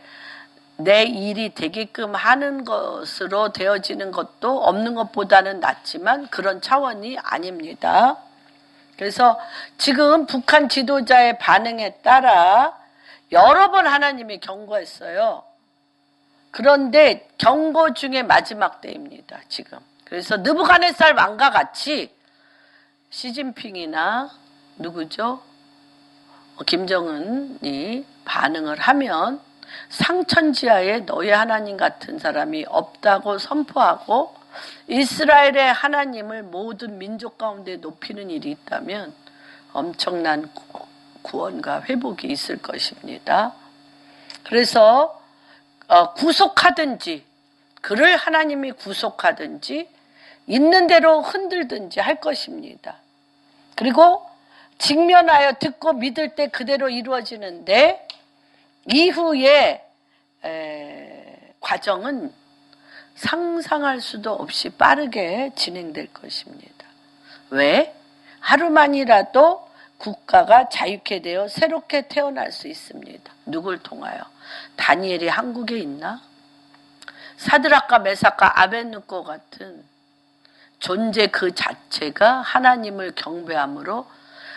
내 일이 되게끔 하는 것으로 되어지는 것도 없는 것보다는 낫지만 그런 차원이 아닙니다. 그래서 지금 북한 지도자의 반응에 따라 여러 번 하나님이 경고했어요. 그런데 경고 중에 마지막 때입니다. 지금. 그래서 느부갓네살 왕과 같이 시진핑이나 누구죠? 김정은이 반응을 하면 상천지하에 너희 하나님 같은 사람이 없다고 선포하고 이스라엘의 하나님을 모든 민족 가운데 높이는 일이 있다면 엄청난 구원과 회복이 있을 것입니다. 그래서 구속하든지 그를 하나님이 구속하든지 있는 대로 흔들든지 할 것입니다. 그리고 직면하여 듣고 믿을 때 그대로 이루어지는데 이후에 과정은 상상할 수도 없이 빠르게 진행될 것입니다. 왜? 하루만이라도 국가가 자유케 되어 새롭게 태어날 수 있습니다. 누굴 통하여? 다니엘이 한국에 있나? 사드락과 메삭과 아벳느고 같은 존재 그 자체가 하나님을 경배함으로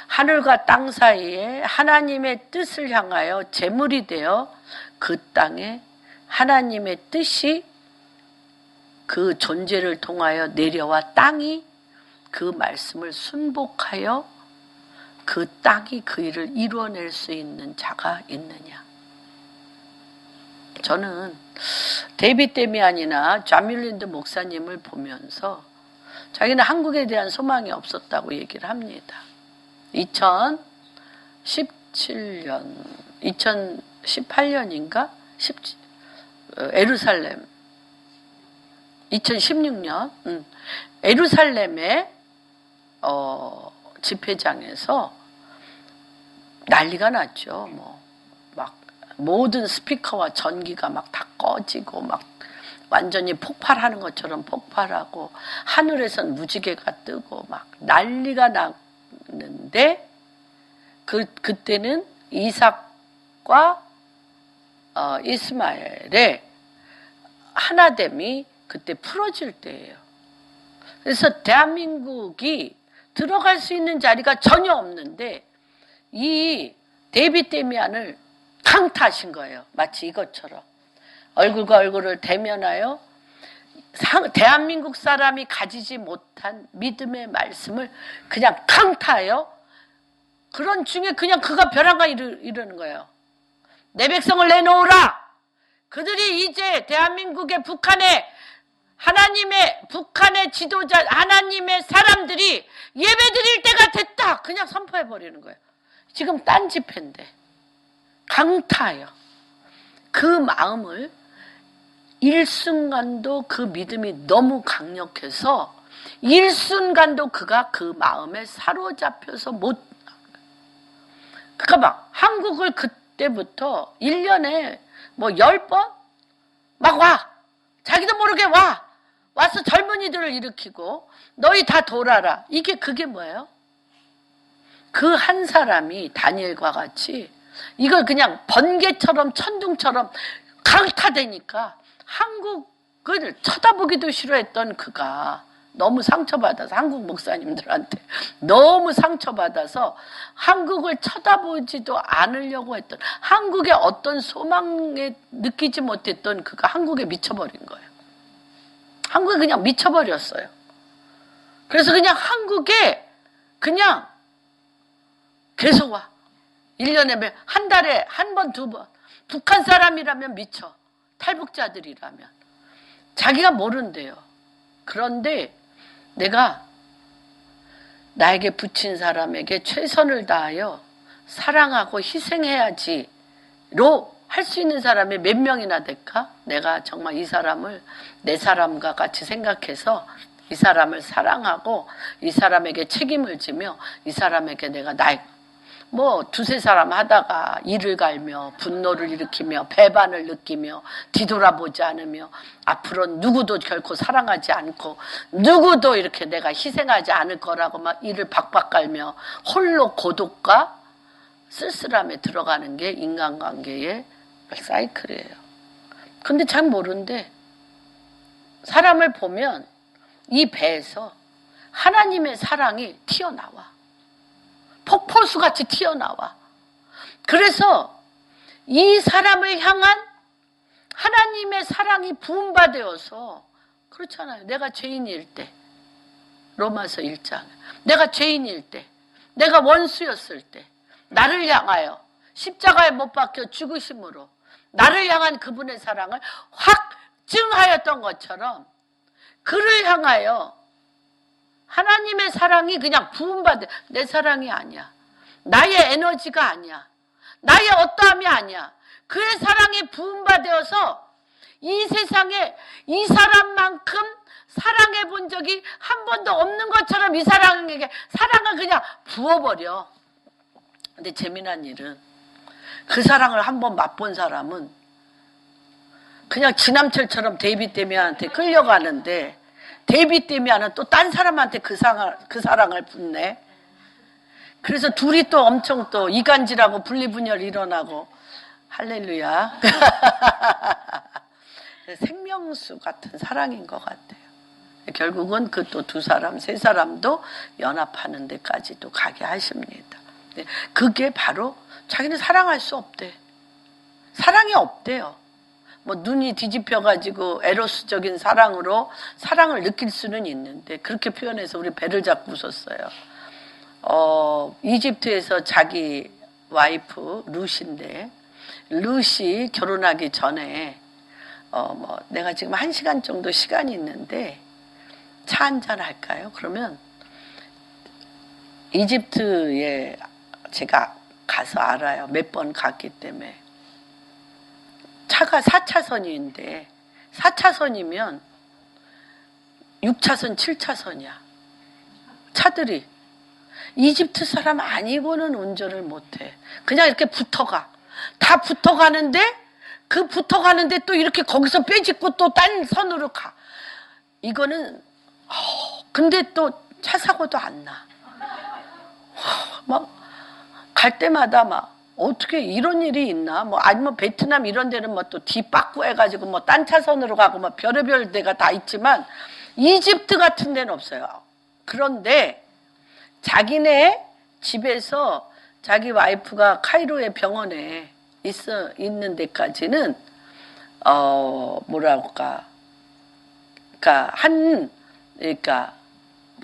하늘과 땅 사이에 하나님의 뜻을 향하여 제물이 되어 그 땅에 하나님의 뜻이 그 존재를 통하여 내려와 땅이 그 말씀을 순복하여 그 땅이 그 일을 이루어낼 수 있는 자가 있느냐. 저는 데이빗 데미안이나 존 밀랜드 목사님을 보면서 자기는 한국에 대한 소망이 없었다고 얘기를 합니다. 2017년, 2018년인가? 에루살렘, 2016년, 에루살렘의 집회장에서 난리가 났죠. 막 모든 스피커와 전기가 막 다 꺼지고 막 완전히 폭발하는 것처럼 폭발하고 하늘에선 무지개가 뜨고 막 난리가 났는데 그때는 이삭과 이스마엘의 하나됨이 그때 풀어질 때예요. 그래서 대한민국이 들어갈 수 있는 자리가 전혀 없는데 이 데이빗 데미안을 강타하신 거예요. 마치 이것처럼 얼굴과 얼굴을 대면하여 대한민국 사람이 가지지 못한 믿음의 말씀을 그냥 강타하여 그런 중에 그냥 그가 벼랑가 이러는 거예요. 내 백성을 내놓으라. 그들이 이제 대한민국의 북한의 지도자 하나님의 사람들이 예배드릴 때가 됐다. 그냥 선포해버리는 거예요. 지금 딴 집회인데 강타하여 그 마음을 일순간도 그 믿음이 너무 강력해서 일순간도 그가 그 마음에 사로잡혀서 못. 그러니까 막 한국을 그때부터 1년에 10번 막 와. 자기도 모르게 와서 젊은이들을 일으키고 너희 다 돌아라. 그게 뭐예요? 그 한 사람이 다니엘과 같이 이걸 그냥 번개처럼 천둥처럼 강타되니까 한국을 쳐다보기도 싫어했던 그가 너무 상처받아서 한국 목사님들한테 너무 상처받아서 한국을 쳐다보지도 않으려고 했던 한국의 어떤 소망에 느끼지 못했던 그가 한국에 미쳐버린 거예요. 한국에 그냥 미쳐버렸어요. 그래서 그냥 한국에 그냥 계속 와. 1년에 한 달에 한 번, 두 번. 북한 사람이라면 미쳐. 탈북자들이라면. 자기가 모른대요. 그런데 내가 나에게 붙인 사람에게 최선을 다하여 사랑하고 희생해야지로 할 수 있는 사람이 몇 명이나 될까? 내가 정말 이 사람을 내 사람과 같이 생각해서 이 사람을 사랑하고 이 사람에게 책임을 지며 이 사람에게 내가 두세 사람 하다가 이를 갈며 분노를 일으키며 배반을 느끼며 뒤돌아보지 않으며 앞으로 누구도 결코 사랑하지 않고 누구도 이렇게 내가 희생하지 않을 거라고 막 이를 박박 갈며 홀로 고독과 쓸쓸함에 들어가는 게 인간관계의 사이클이에요. 근데 잘 모르는데 사람을 보면 이 배에서 하나님의 사랑이 튀어나와. 폭포수같이 튀어나와. 그래서 이 사람을 향한 하나님의 사랑이 부음받아서 그렇잖아요. 내가 죄인일 때 로마서 1장 내가 죄인일 때 내가 원수였을 때 나를 향하여 십자가에 못 박혀 죽으심으로 나를 향한 그분의 사랑을 확증하였던 것처럼 그를 향하여 하나님의 사랑이 그냥 부음받아. 내 사랑이 아니야. 나의 에너지가 아니야. 나의 어떠함이 아니야. 그의 사랑이 부음받아서 이 세상에 이 사람만큼 사랑해 본 적이 한 번도 없는 것처럼 이 사랑에게 사랑을 그냥 부어버려. 근데 재미난 일은 그 사랑을 한 번 맛본 사람은 그냥 지남철처럼 데이빗 데미안한테 끌려가는데 데이빗 데미안은 또 딴 사람한테 그 사랑을 붓네. 그래서 둘이 또 엄청 또 이간질하고 분리분열 일어나고 할렐루야. 생명수 같은 사랑인 것 같아요. 결국은 그 또 두 사람, 세 사람도 연합하는 데까지도 가게 하십니다. 그게 바로 자기는 사랑할 수 없대. 사랑이 없대요. 뭐 눈이 뒤집혀가지고 에로스적인 사랑으로 사랑을 느낄 수는 있는데 그렇게 표현해서 우리 배를 잡고 웃었어요. 이집트에서 자기 와이프 루시인데 루시 결혼하기 전에 내가 지금 1시간 정도 시간이 있는데 차 한잔 할까요? 그러면 이집트에 제가 가서 알아요. 몇 번 갔기 때문에. 차가 4차선인데 4차선이면 6차선, 7차선이야. 차들이. 이집트 사람 아니고는 운전을 못해. 그냥 이렇게 붙어가. 다 붙어가는데 그 붙어가는데 또 이렇게 거기서 빼짓고 또 딴 선으로 가. 이거는 근데 또 차 사고도 안 나. 막 갈 때마다 막 어떻게 이런 일이 있나? 뭐 아니면 베트남 이런 데는 뭐 또 뒤바꾸 해가지고 뭐 딴 차선으로 가고 뭐 별의별 데가 다 있지만 이집트 같은 데는 없어요. 그런데 자기네 집에서 자기 와이프가 카이로의 병원에 있는 데까지는 뭐랄까, 그러니까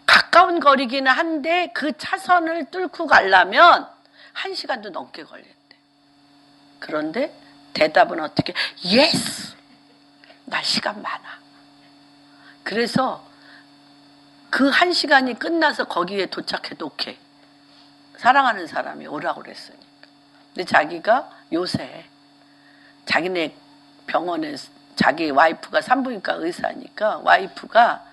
가까운 거리기는 한데 그 차선을 뚫고 가려면 1시간도 넘게 걸린대. 그런데 대답은 어떻게? 예스! 나 시간 많아. 그래서 그 1시간이 끝나서 거기에 도착해도 오케이. 사랑하는 사람이 오라고 그랬으니까. 근데 자기가 요새 자기네 병원에 자기 와이프가 산부인과 의사니까 와이프가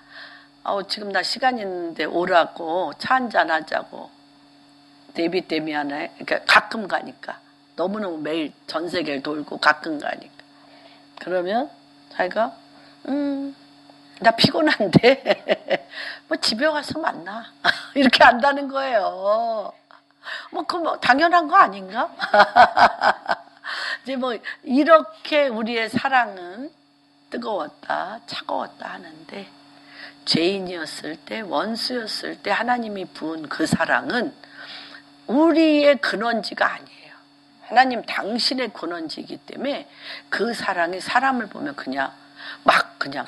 지금 나 시간 있는데 오라고 차 한잔 하자고. 데이빗 데미안에 그러니까 가끔 가니까 너무너무 매일 전 세계를 돌고 가끔 가니까 그러면 자기가 나 피곤한데 뭐 집에 가서 만나 이렇게 안다는 거예요. 뭐 당연한 거 아닌가? 이제 뭐 이렇게 우리의 사랑은 뜨거웠다 차가웠다 하는데 죄인이었을 때 원수였을 때 하나님이 부은 그 사랑은 우리의 근원지가 아니에요. 하나님 당신의 근원지이기 때문에 그 사랑이 사람을 보면 그냥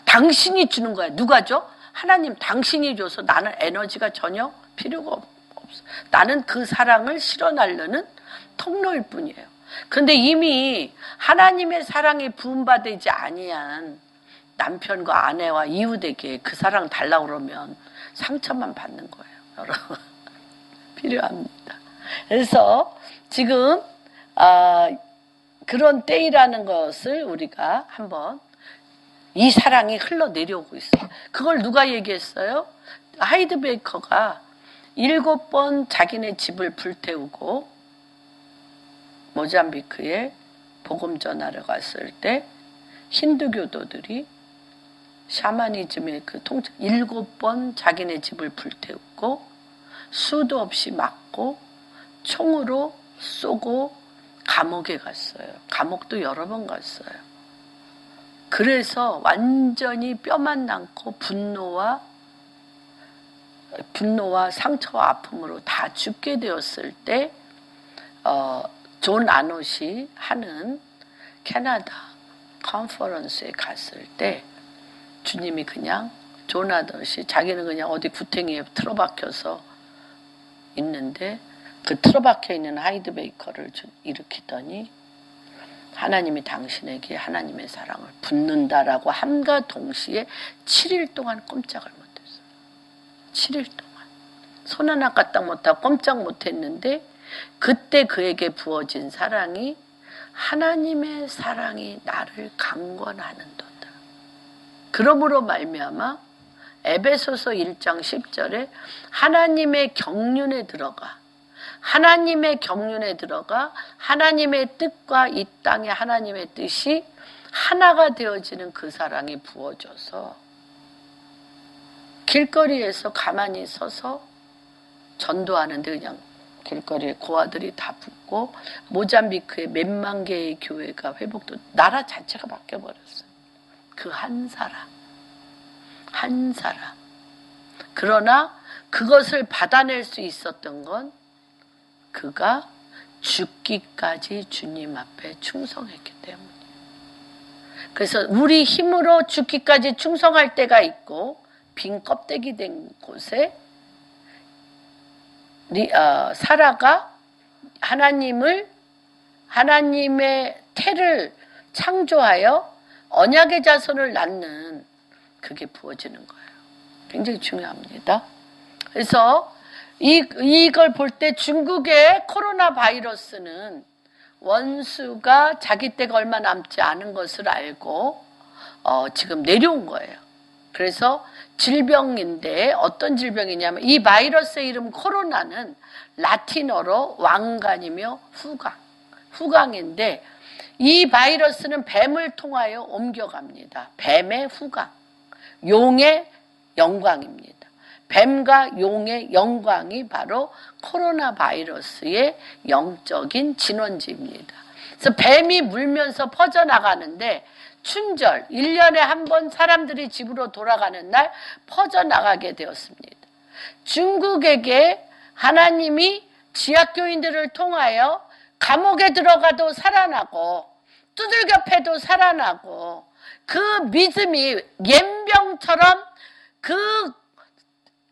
당신이 주는 거야. 누가 줘? 하나님 당신이 줘서 나는 에너지가 전혀 필요가 없어. 나는 그 사랑을 실어나르는 통로일 뿐이에요. 그런데 이미 하나님의 사랑이 부음받지 아니한 남편과 아내와 이웃에게 그 사랑 달라고 그러면 상처만 받는 거예요. 여러분 필요합니다. 그래서 지금 그런 때이라는 것을 우리가 한번 이 사랑이 흘러내려오고 있어요. 그걸 누가 얘기했어요? 하이드베이커가 7번 자기네 집을 불태우고 모잠비크에 복음 전하러 갔을 때 힌두교도들이 샤머니즘의 그 7번 자기네 집을 불태우고 수도 없이 맞고 총으로 쏘고 감옥에 갔어요. 감옥도 여러 번 갔어요. 그래서 완전히 뼈만 남고 분노와 상처와 아픔으로 다 죽게 되었을 때 존 아노시 하는 캐나다 컨퍼런스에 갔을 때 주님이 그냥 존 아노시 자기는 그냥 어디 구탱이에 틀어박혀서 있는데 그 틀어박혀 있는 하이드베이커를 일으키더니 하나님이 당신에게 하나님의 사랑을 붓는다라고 함과 동시에 7일 동안 꼼짝을 못했어요. 7일 동안. 손 하나 까딱 못하고 꼼짝 못했는데 그때 그에게 부어진 사랑이 하나님의 사랑이 나를 강권하는도다. 그러므로 말미암아 에베소서 1장 10절에 하나님의 경륜에 들어가 하나님의 뜻과 이 땅의 하나님의 뜻이 하나가 되어지는 그 사랑이 부어져서 길거리에서 가만히 서서 전도하는데 그냥 길거리에 고아들이 다 붙고 모잠비크에 몇만 개의 교회가 회복도 나라 자체가 바뀌어버렸어요. 그 한 사람. 그러나 그것을 받아낼 수 있었던 건 그가 죽기까지 주님 앞에 충성했기 때문이에요. 그래서 우리 힘으로 죽기까지 충성할 때가 있고 빈 껍데기 된 곳에 사라가 하나님의 태를 창조하여 언약의 자손을 낳는 그게 부어지는 거예요. 굉장히 중요합니다. 그래서 이걸 볼 때 중국의 코로나 바이러스는 원수가 자기 때가 얼마 남지 않은 것을 알고 지금 내려온 거예요. 그래서 질병인데 어떤 질병이냐면 이 바이러스의 이름 코로나는 라틴어로 왕관이며 후광인데 이 바이러스는 뱀을 통하여 옮겨갑니다. 뱀의 후광, 용의 영광입니다. 뱀과 용의 영광이 바로 코로나 바이러스의 영적인 진원지입니다. 그래서 뱀이 물면서 퍼져나가는데 춘절, 1년에 한 번 사람들이 집으로 돌아가는 날 퍼져나가게 되었습니다. 중국에게 하나님이 지하교인들을 통하여 감옥에 들어가도 살아나고 두들겨 패도 살아나고 그 믿음이 옌병처럼 그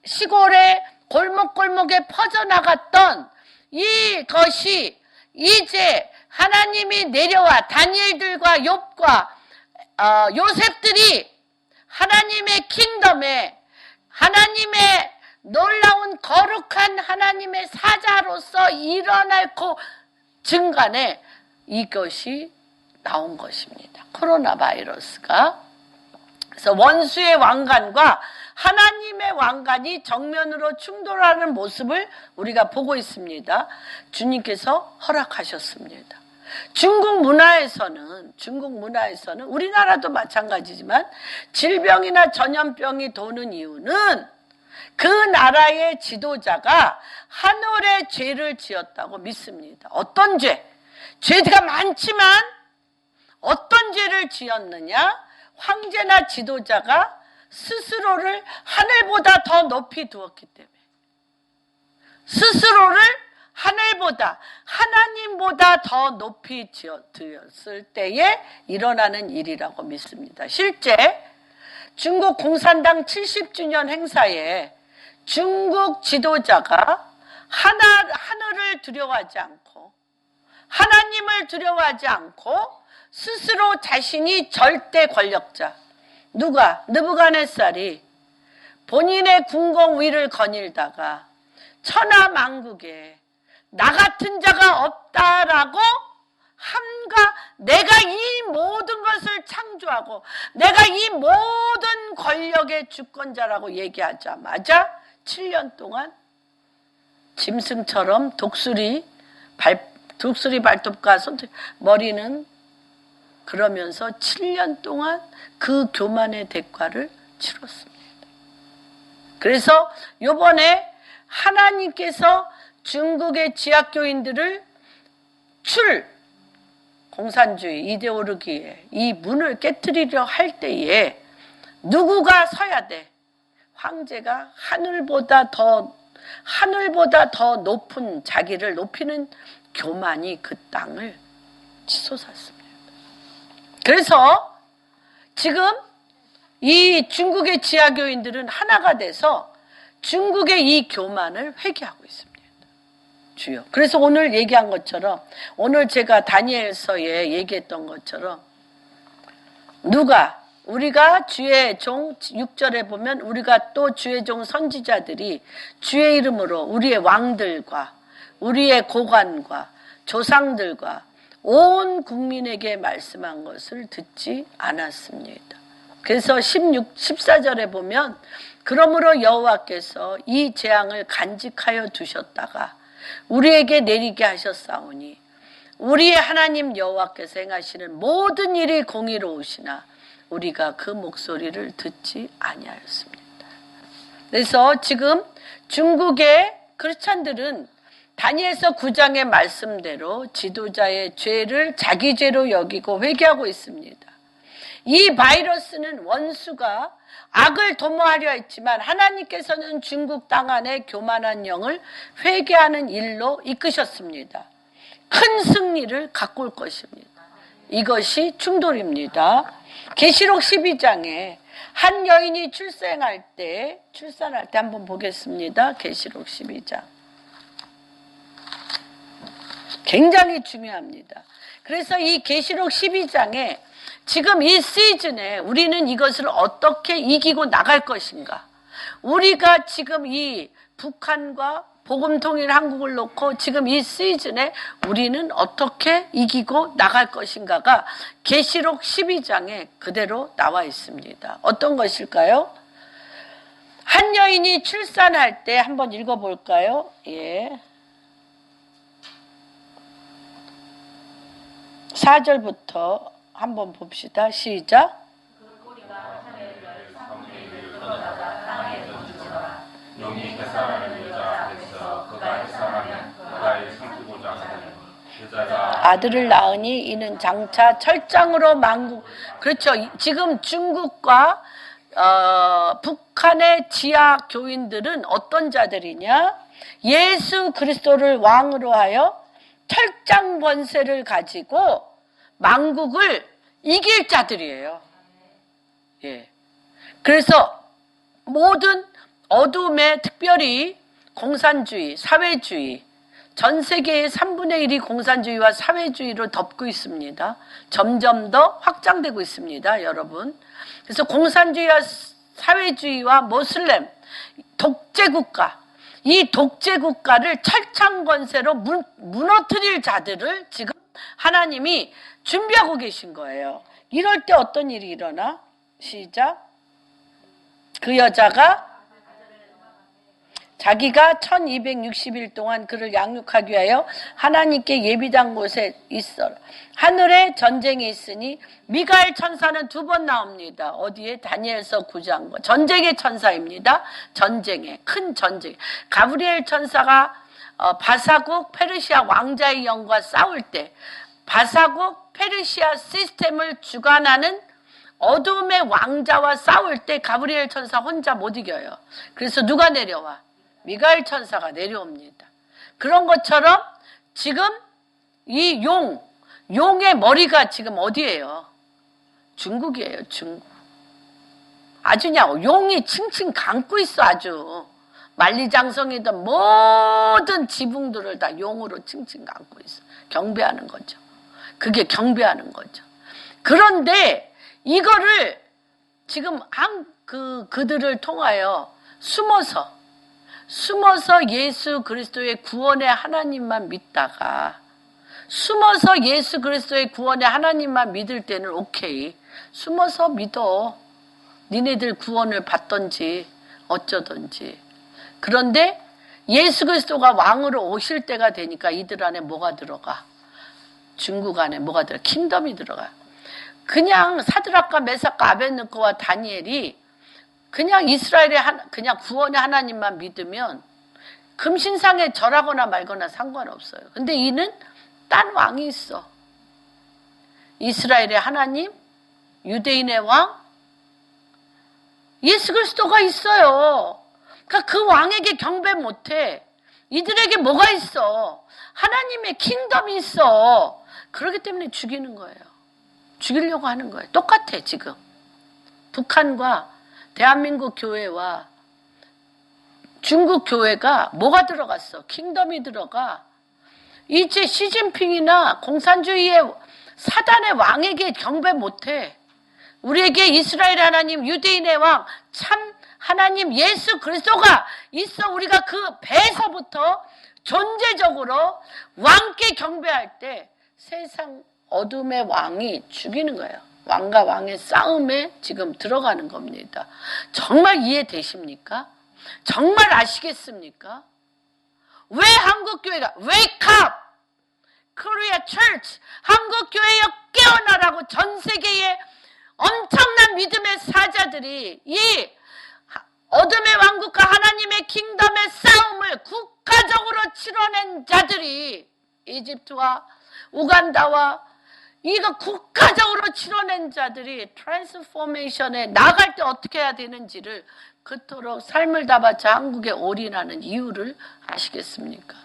시골의 골목골목에 퍼져나갔던 이것이 이제 하나님이 내려와 다니엘들과 욥과 요셉들이 하나님의 킹덤에 하나님의 놀라운 거룩한 하나님의 사자로서 일어나고 증간에 이것이 나온 것입니다. 코로나 바이러스가. 그래서 원수의 왕관과 하나님의 왕관이 정면으로 충돌하는 모습을 우리가 보고 있습니다. 주님께서 허락하셨습니다. 중국 문화에서는 우리나라도 마찬가지지만 질병이나 전염병이 도는 이유는 그 나라의 지도자가 하늘의 죄를 지었다고 믿습니다. 어떤 죄? 죄가 많지만 어떤 죄를 지었느냐? 황제나 지도자가 스스로를 하늘보다 더 높이 두었기 때문에 스스로를 하늘보다 하나님보다 더 높이 두었을 때에 일어나는 일이라고 믿습니다. 실제 중국 공산당 70주년 행사에 중국 지도자가 하늘을 두려워하지 않고 하나님을 두려워하지 않고 스스로 자신이 절대 권력자 느부갓네살이 본인의 궁궐 위를 거닐다가 천하만국에 나 같은 자가 없다라고 함과 내가 이 모든 것을 창조하고 내가 이 모든 권력의 주권자라고 얘기하자마자 7년 동안 짐승처럼 독수리 발톱과 머리는 그러면서 7년 동안 그 교만의 대가를 치렀습니다. 그래서 이번에 하나님께서 중국의 지하교인들을 공산주의 이데올로기에 이 문을 깨트리려 할 때에 누구가 서야 돼? 황제가 하늘보다 더 높은 자기를 높이는 교만이 그 땅을 치솟았습니다. 그래서 지금 이 중국의 지하교인들은 하나가 돼서 중국의 이 교만을 회개하고 있습니다. 주여. 그래서 오늘 얘기한 것처럼 오늘 제가 다니엘서에 얘기했던 것처럼 우리가 주의 종 6절에 보면 우리가 또 주의 종 선지자들이 주의 이름으로 우리의 왕들과 우리의 고관과 조상들과 온 국민에게 말씀한 것을 듣지 않았습니다. 그래서 14절에 보면 그러므로 여호와께서 이 재앙을 간직하여 두셨다가 우리에게 내리게 하셨사오니 우리의 하나님 여호와께서 행하시는 모든 일이 공의로우시나 우리가 그 목소리를 듣지 아니하였습니다. 그래서 지금 중국의 크리스찬들은 다니엘서 9장의 말씀대로 지도자의 죄를 자기 죄로 여기고 회개하고 있습니다. 이 바이러스는 원수가 악을 도모하려 했지만 하나님께서는 중국 땅 안에 교만한 영을 회개하는 일로 이끄셨습니다. 큰 승리를 가꿀 것입니다. 이것이 충돌입니다. 계시록 12장에 한 여인이 출산할 때 한번 보겠습니다. 계시록 12장. 굉장히 중요합니다. 그래서 이 계시록 12장에 지금 이 시즌에 우리는 이것을 어떻게 이기고 나갈 것인가? 우리가 지금 이 북한과 복음통일 한국을 놓고 지금 이 시즌에 우리는 어떻게 이기고 나갈 것인가가 계시록 12장에 그대로 나와 있습니다. 어떤 것일까요? 한 여인이 출산할 때 한번 읽어볼까요? 예. 4절부터 한번 봅시다. 시작. 용이 햇사람의 여자 앞에서 그가 햇사람은 그가의 삼키고자 하더니 여자가 아들을 낳으니 이는 장차 철장으로 만국. 그렇죠. 지금 중국과 북한의 지하 교인들은 어떤 자들이냐? 예수 그리스도를 왕으로 하여 철장 권세를 가지고 만국을 이길 자들이에요. 예. 그래서 모든 어둠에 특별히 공산주의, 사회주의, 전 세계의 3분의 1이 공산주의와 사회주의로 덮고 있습니다. 점점 더 확장되고 있습니다, 여러분. 그래서 공산주의와 사회주의와 모슬렘, 독재국가, 이 독재국가를 철창권세로 무너뜨릴 자들을 지금 하나님이 준비하고 계신 거예요. 이럴 때 어떤 일이 일어나? 시작. 그 여자가 자기가 1260일 동안 그를 양육하기 위하여 하나님께 예비한 곳에 있어라. 하늘에 전쟁이 있으니 미가엘 천사는 2번 나옵니다. 어디에? 다니엘서 9장. 전쟁의 천사입니다. 전쟁의 큰 전쟁. 가브리엘 천사가 바사국 페르시아 왕자의 영과 싸울 때 바사국 페르시아 시스템을 주관하는 어둠의 왕자와 싸울 때 가브리엘 천사 혼자 못 이겨요. 그래서 누가 내려와? 미가엘 천사가 내려옵니다. 그런 것처럼 지금 이 용의 머리가 지금 어디예요? 중국이에요, 중국. 아주 그냥 용이 칭칭 감고 있어, 아주. 만리장성이든 모든 지붕들을 다 용으로 칭칭 감고 있어. 경배하는 거죠. 그게 경배하는 거죠. 그런데 이거를 지금 그들을 통하여 숨어서 예수 그리스도의 구원의 하나님만 믿다가 숨어서 예수 그리스도의 구원의 하나님만 믿을 때는 오케이. 숨어서 믿어. 니네들 구원을 받던지 어쩌던지. 그런데 예수 그리스도가 왕으로 오실 때가 되니까 이들 안에 뭐가 들어가? 중국 안에 뭐가 들어가? 킹덤이 들어가. 그냥 사드락과 메삭과 아벳느고와 다니엘이 그냥 이스라엘의 그냥 구원의 하나님만 믿으면 금신상에 절하거나 말거나 상관없어요. 근데 이는 딴 왕이 있어. 이스라엘의 하나님, 유대인의 왕, 예수 그리스도가 있어요. 그러니까 그 왕에게 경배 못해. 이들에게 뭐가 있어? 하나님의 킹덤이 있어. 그렇기 때문에 죽이는 거예요. 죽이려고 하는 거예요. 똑같아 지금. 북한과 대한민국 교회와 중국 교회가 뭐가 들어갔어? 킹덤이 들어가. 이제 시진핑이나 공산주의의 사단의 왕에게 경배 못해. 우리에게 이스라엘 하나님, 유대인의 왕, 참 하나님 예수 그리스도가 있어. 우리가 그 배에서부터 존재적으로 왕께 경배할 때 세상 어둠의 왕이 죽이는 거예요. 왕과 왕의 싸움에 지금 들어가는 겁니다. 정말 이해되십니까? 정말 아시겠습니까? 왜 한국교회가 Wake up! Korea Church! 한국교회여 깨어나라고 전 세계의 엄청난 믿음의 사자들이 이 어둠의 왕국과 하나님의 킹덤의 싸움을 국가적으로 치러낸 자들이 이집트와 우간다와 이거 국가적으로 치러낸 자들이 트랜스포메이션에 나갈 때 어떻게 해야 되는지를 그토록 삶을 다 바쳐 한국에 올인하는 이유를 아시겠습니까?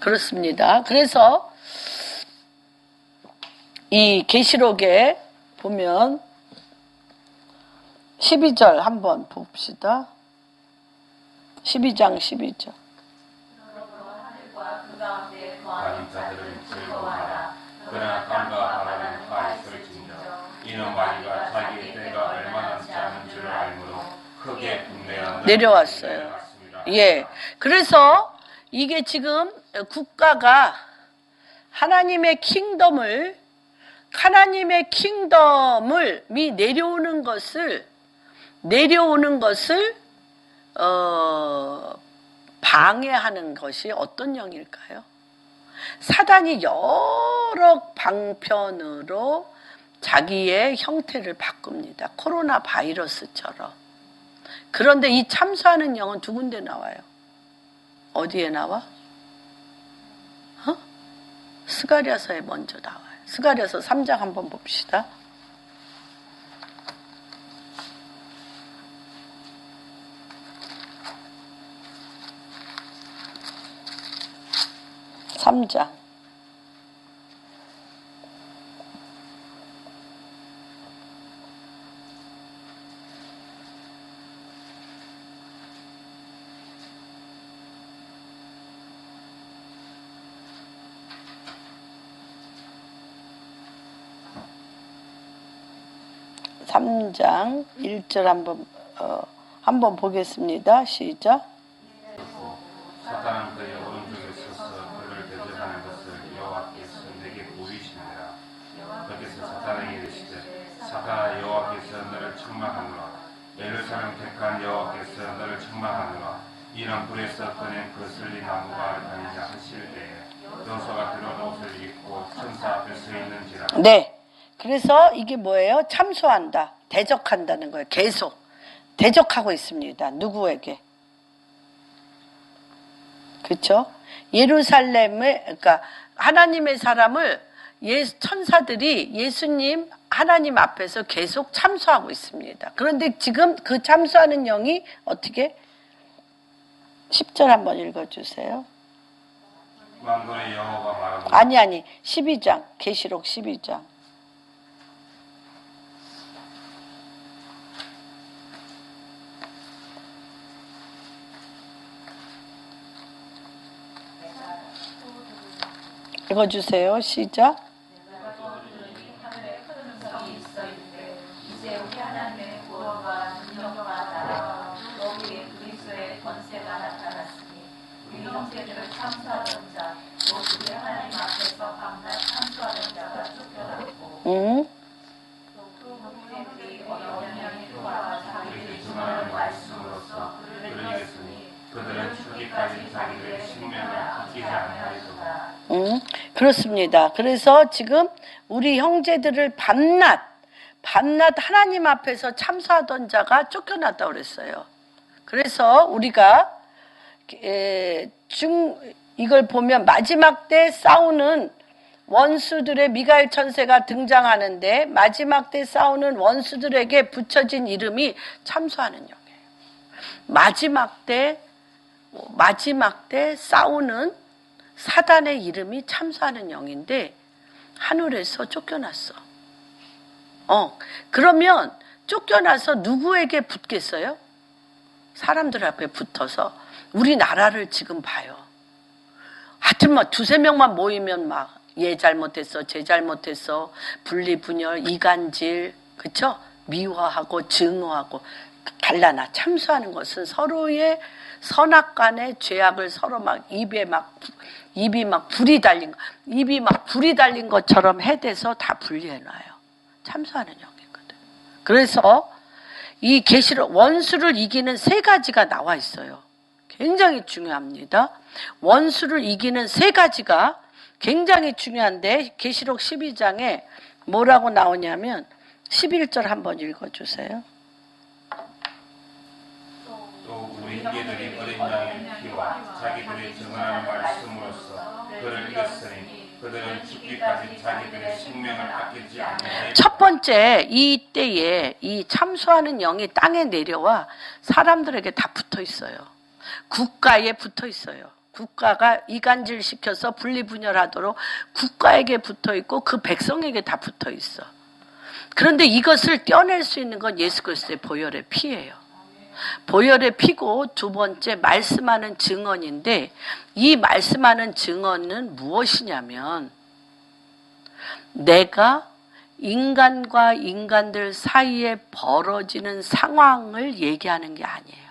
그렇습니다. 그래서 이 계시록에 보면 12절 한번 봅시다. 12장 12절. 가진 자들은 즐거워하라. 그러나 땅과 바다는 다 있을진저 이는 마귀가 자기의 때가 얼마 남지 않은 줄을 알므로 크게 분내어 내려왔어요. 예. 그래서 이게 지금 국가가 하나님의 킹덤을 내려오는 것을 방해하는 것이 어떤 영일까요? 사단이 여러 방편으로 자기의 형태를 바꿉니다. 코로나 바이러스처럼. 그런데 이 참수하는 영은 두 군데 나와요. 어디에 나와? 스가랴서에 먼저 나와요. 스가랴서 3장 한번 봅시다. 3장. 삼 장 1절 한번 보겠습니다. 시작. 사탄은 그의 오른쪽에 서서 그를 대적하는 것을 여호와께서 내게 보이시니라. 거기서 사탄에게 이르시되 사탄아 여호와께서 너를 책망하노라. 예루살렘 택한 여호와께서 너를 책망하노라. 이는 불에서 꺼낸 그 설리 나무가 아니냐 하실 때에 여호수아가 들어온 옷을 입고 천사 앞에 서 있는지라. 네. 그래서 이게 뭐예요? 참소한다. 대적한다는 거예요. 계속 대적하고 있습니다. 누구에게? 그렇죠? 예루살렘에 그러니까 하나님의 사람을 천사들이 예수님 하나님 앞에서 계속 참소하고 있습니다. 그런데 지금 그 참소하는 영이 어떻게 10절 한번 읽어주세요. 만군의 여호와가 말하노라. 아니 12장 계시록 12장. 읽어주세요. 시작. 그들은 죽기까지 자기들의 생명을 아끼지 아니하리로다. 그렇습니다. 그래서 지금 우리 형제들을 밤낮 하나님 앞에서 참소하던 자가 쫓겨났다고 그랬어요. 그래서 우리가 이걸 보면 마지막 때 싸우는 원수들의 미가엘 천사가 등장하는데 마지막 때 싸우는 원수들에게 붙여진 이름이 참소하는 영이에요. 마지막 때 싸우는 사단의 이름이 참소하는 영인데 하늘에서 쫓겨났어. 그러면 쫓겨나서 누구에게 붙겠어요? 사람들 앞에 붙어서 우리나라를 지금 봐요. 하여튼 막 두세 명만 모이면 막 얘 잘못했어, 쟤 잘못했어, 분리분열, 이간질, 그쵸? 미화하고 증오하고 갈라나 참수하는 것은 서로의 선악간의 죄악을 서로 막 입이 막 불이 달린 것처럼 해대서 다 분리해놔요. 참수하는 영이거든. 그래서 이 계시록 원수를 이기는 세 가지가 나와 있어요. 굉장히 중요합니다. 원수를 이기는 세 가지가 굉장히 중요한데 계시록 12장에 뭐라고 나오냐면 11절 한번 읽어주세요. 또 우리 개들이 어린 양의 피와 자기들의 증언하는 말씀으로써 그를 이겼으니 그들은 죽기까지 자기들의 생명을 아끼지 않는. 첫 번째, 이때에 이 참수하는 영이 땅에 내려와 사람들에게 다 붙어 있어요. 국가에 붙어 있어요. 국가가 이간질 시켜서 분리분열하도록 국가에게 붙어 있고 그 백성에게 다 붙어 있어. 그런데 이것을 떼어낼 수 있는 건 예수 그리스도의 보혈의 피예요. 보혈의 피고 두 번째 말씀하는 증언인데 이 말씀하는 증언은 무엇이냐면 내가 인간과 인간들 사이에 벌어지는 상황을 얘기하는 게 아니에요.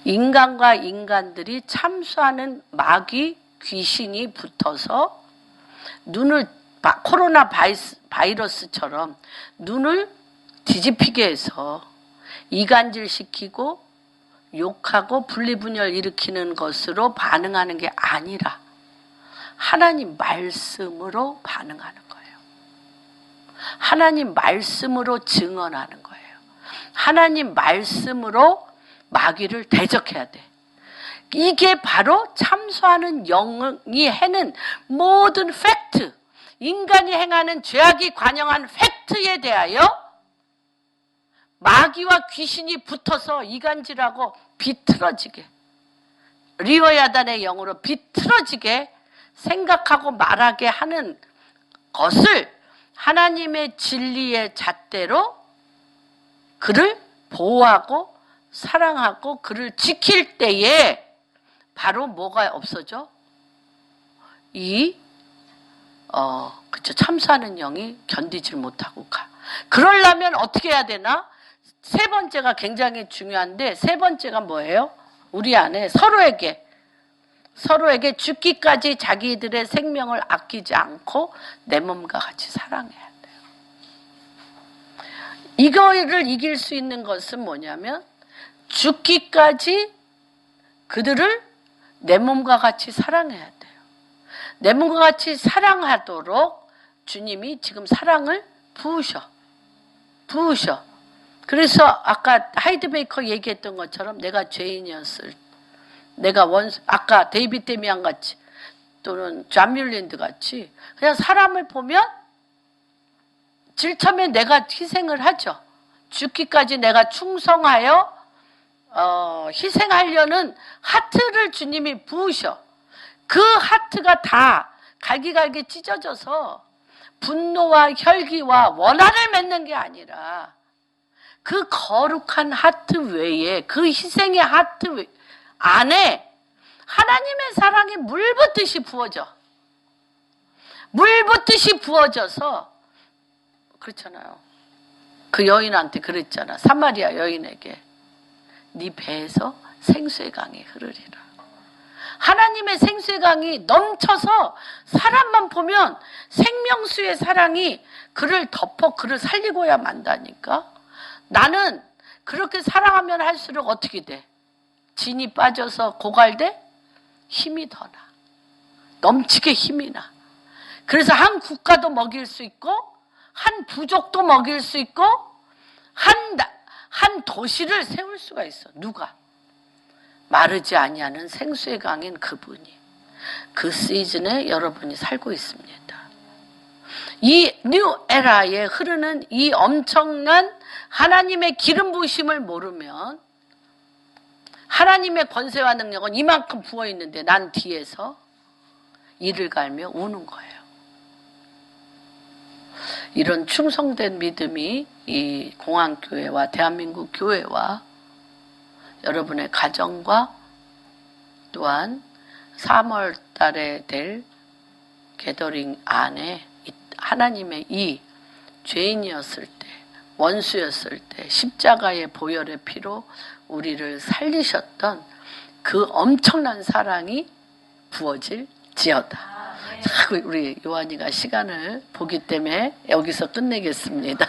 인간과 인간들이 참수하는 마귀 귀신이 붙어서 눈을 코로나 바이러스처럼 눈을 뒤집히게 해서 이간질시키고 욕하고 분리분열 일으키는 것으로 반응하는 게 아니라 하나님 말씀으로 반응하는 거예요. 하나님 말씀으로 증언하는 거예요. 하나님 말씀으로 마귀를 대적해야 돼. 이게 바로 참수하는 영이 해는 모든 팩트, 인간이 행하는 죄악이 관영한 팩트에 대하여 마귀와 귀신이 붙어서 이간질하고 비틀어지게, 리워야단의 영으로 비틀어지게 생각하고 말하게 하는 것을 하나님의 진리의 잣대로 그를 보호하고 사랑하고 그를 지킬 때에 바로 뭐가 없어져? 그쵸, 참수하는 영이 견디질 못하고 가. 그러려면 어떻게 해야 되나? 세 번째가 굉장히 중요한데, 세 번째가 뭐예요? 우리 안에 서로에게 죽기까지 자기들의 생명을 아끼지 않고 내 몸과 같이 사랑해야 돼요. 이거를 이길 수 있는 것은 뭐냐면 죽기까지 그들을 내 몸과 같이 사랑해야 돼요. 내 몸과 같이 사랑하도록 주님이 지금 사랑을 부으셔. 그래서 아까 하이드베이커 얘기했던 것처럼 내가 죄인이었을, 내가 아까 데이비드 데미안 같이 또는 존 뮬린드 같이 그냥 사람을 보면 질처음에 내가 희생을 하죠. 죽기까지 내가 충성하여 희생하려는 하트를 주님이 부으셔. 그 하트가 다 갈기갈기 찢어져서 분노와 혈기와 원한을 맺는 게 아니라 그 거룩한 하트 외에, 그 희생의 하트 안에 하나님의 사랑이 물붓듯이 부어져. 물붓듯이 부어져서, 그렇잖아요. 그 여인한테 그랬잖아. 사마리아 여인에게 네 배에서 생수의 강이 흐르리라. 하나님의 생수의 강이 넘쳐서 사람만 보면 생명수의 사랑이 그를 덮어 그를 살리고야 만다니까. 나는 그렇게 사랑하면 할수록 어떻게 돼? 진이 빠져서 고갈돼? 힘이 더 나. 넘치게 힘이 나. 그래서 한 국가도 먹일 수 있고 한 부족도 먹일 수 있고 한 도시를 세울 수가 있어. 누가? 마르지 아니하는 생수의 강인 그분이. 그 시즌에 여러분이 살고 있습니다. 이 뉴 에라에 흐르는 이 엄청난 하나님의 기름 부으심을 모르면 하나님의 권세와 능력은 이만큼 부어 있는데 난 뒤에서 이를 갈며 우는 거예요. 이런 충성된 믿음이 이 공항교회와 대한민국 교회와 여러분의 가정과 또한 3월 달에 될 게더링 안에 하나님의 이 죄인이었을 때 원수였을 때 십자가의 보혈의 피로 우리를 살리셨던 그 엄청난 사랑이 부어질지어다. 자꾸 우리 요한이가 시간을 보기 때문에 여기서 끝내겠습니다.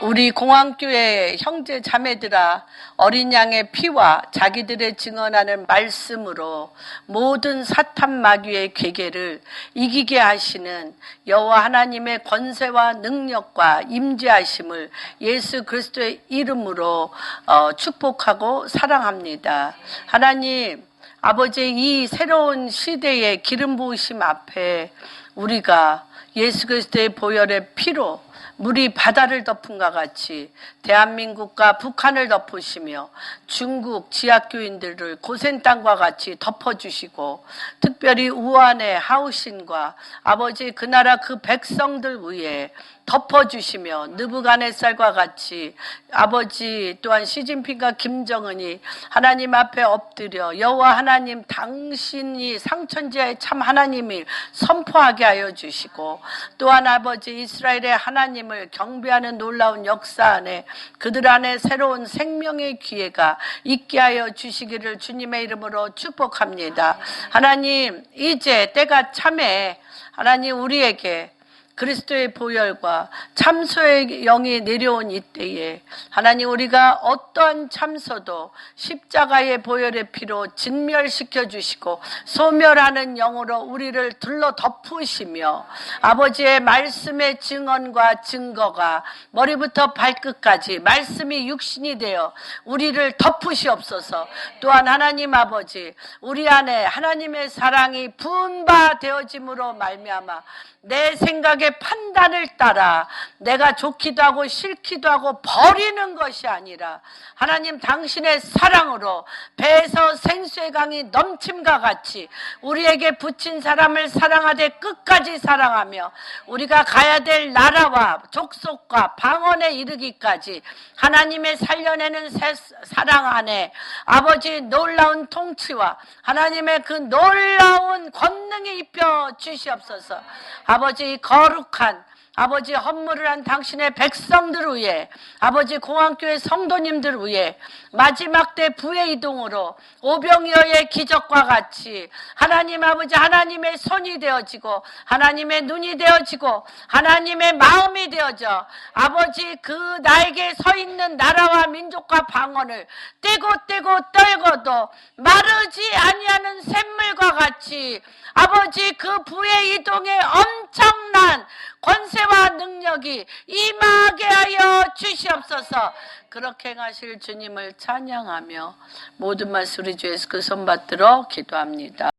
우리 공항교회 형제 자매들아, 어린 양의 피와 자기들의 증언하는 말씀으로 모든 사탄 마귀의 괴계를 이기게 하시는 여호와 하나님의 권세와 능력과 임재하심을 예수 그리스도의 이름으로 축복하고 사랑합니다. 하나님, 아버지, 이 새로운 시대의 기름 부으심 앞에 우리가 예수 그리스도의 보혈의 피로 물이 바다를 덮은과 같이 대한민국과 북한을 덮으시며 중국 지하교인들을 고센 땅과 같이 덮어주시고 특별히 우한의 하우신과 아버지 그 나라 그 백성들 위에 덮어주시며 느부갓네살과 같이 아버지 또한 시진핑과 김정은이 하나님 앞에 엎드려 여호와 하나님 당신이 상천지하의 참 하나님을 선포하게 하여 주시고 또한 아버지 이스라엘의 하나님을 경배하는 놀라운 역사 안에 그들 안에 새로운 생명의 기회가 있게 하여 주시기를 주님의 이름으로 축복합니다. 하나님, 이제 때가 참에 하나님 우리에게 그리스도의 보혈과 참소의 영이 내려온 이때에 하나님 우리가 어떠한 참소도 십자가의 보혈의 피로 진멸시켜 주시고 소멸하는 영으로 우리를 둘러 덮으시며 아버지의 말씀의 증언과 증거가 머리부터 발끝까지 말씀이 육신이 되어 우리를 덮으시옵소서. 또한 하나님 아버지 우리 안에 하나님의 사랑이 분바되어짐으로 말미암아 내 생각의 판단을 따라 내가 좋기도 하고 싫기도 하고 버리는 것이 아니라 하나님 당신의 사랑으로 배에서 생수의 강이 넘침과 같이 우리에게 붙인 사람을 사랑하되 끝까지 사랑하며 우리가 가야 될 나라와 족속과 방언에 이르기까지 하나님의 살려내는 사랑 안에 아버지 놀라운 통치와 하나님의 그 놀라운 권능이 입혀 주시옵소서. 아버지 거룩한 아버지 헌물을 한 당신의 백성들 위해 아버지 공항교회 성도님들 위해 마지막 때 부의 이동으로 오병이어의 기적과 같이 하나님 아버지 하나님의 손이 되어지고 하나님의 눈이 되어지고 하나님의 마음이 되어져 아버지 그 나에게 서 있는 나라와 민족과 방언을 떼고 떨고도 마르지 아니하는 샘물과 같이 아버지 그 부의 이동에 엄청난 권세와 능력이 임하게 하여 주시옵소서. 그렇게 행하실 주님을 찬양하며 모든 말씀 우리 주 예수 그 손 받들어 기도합니다.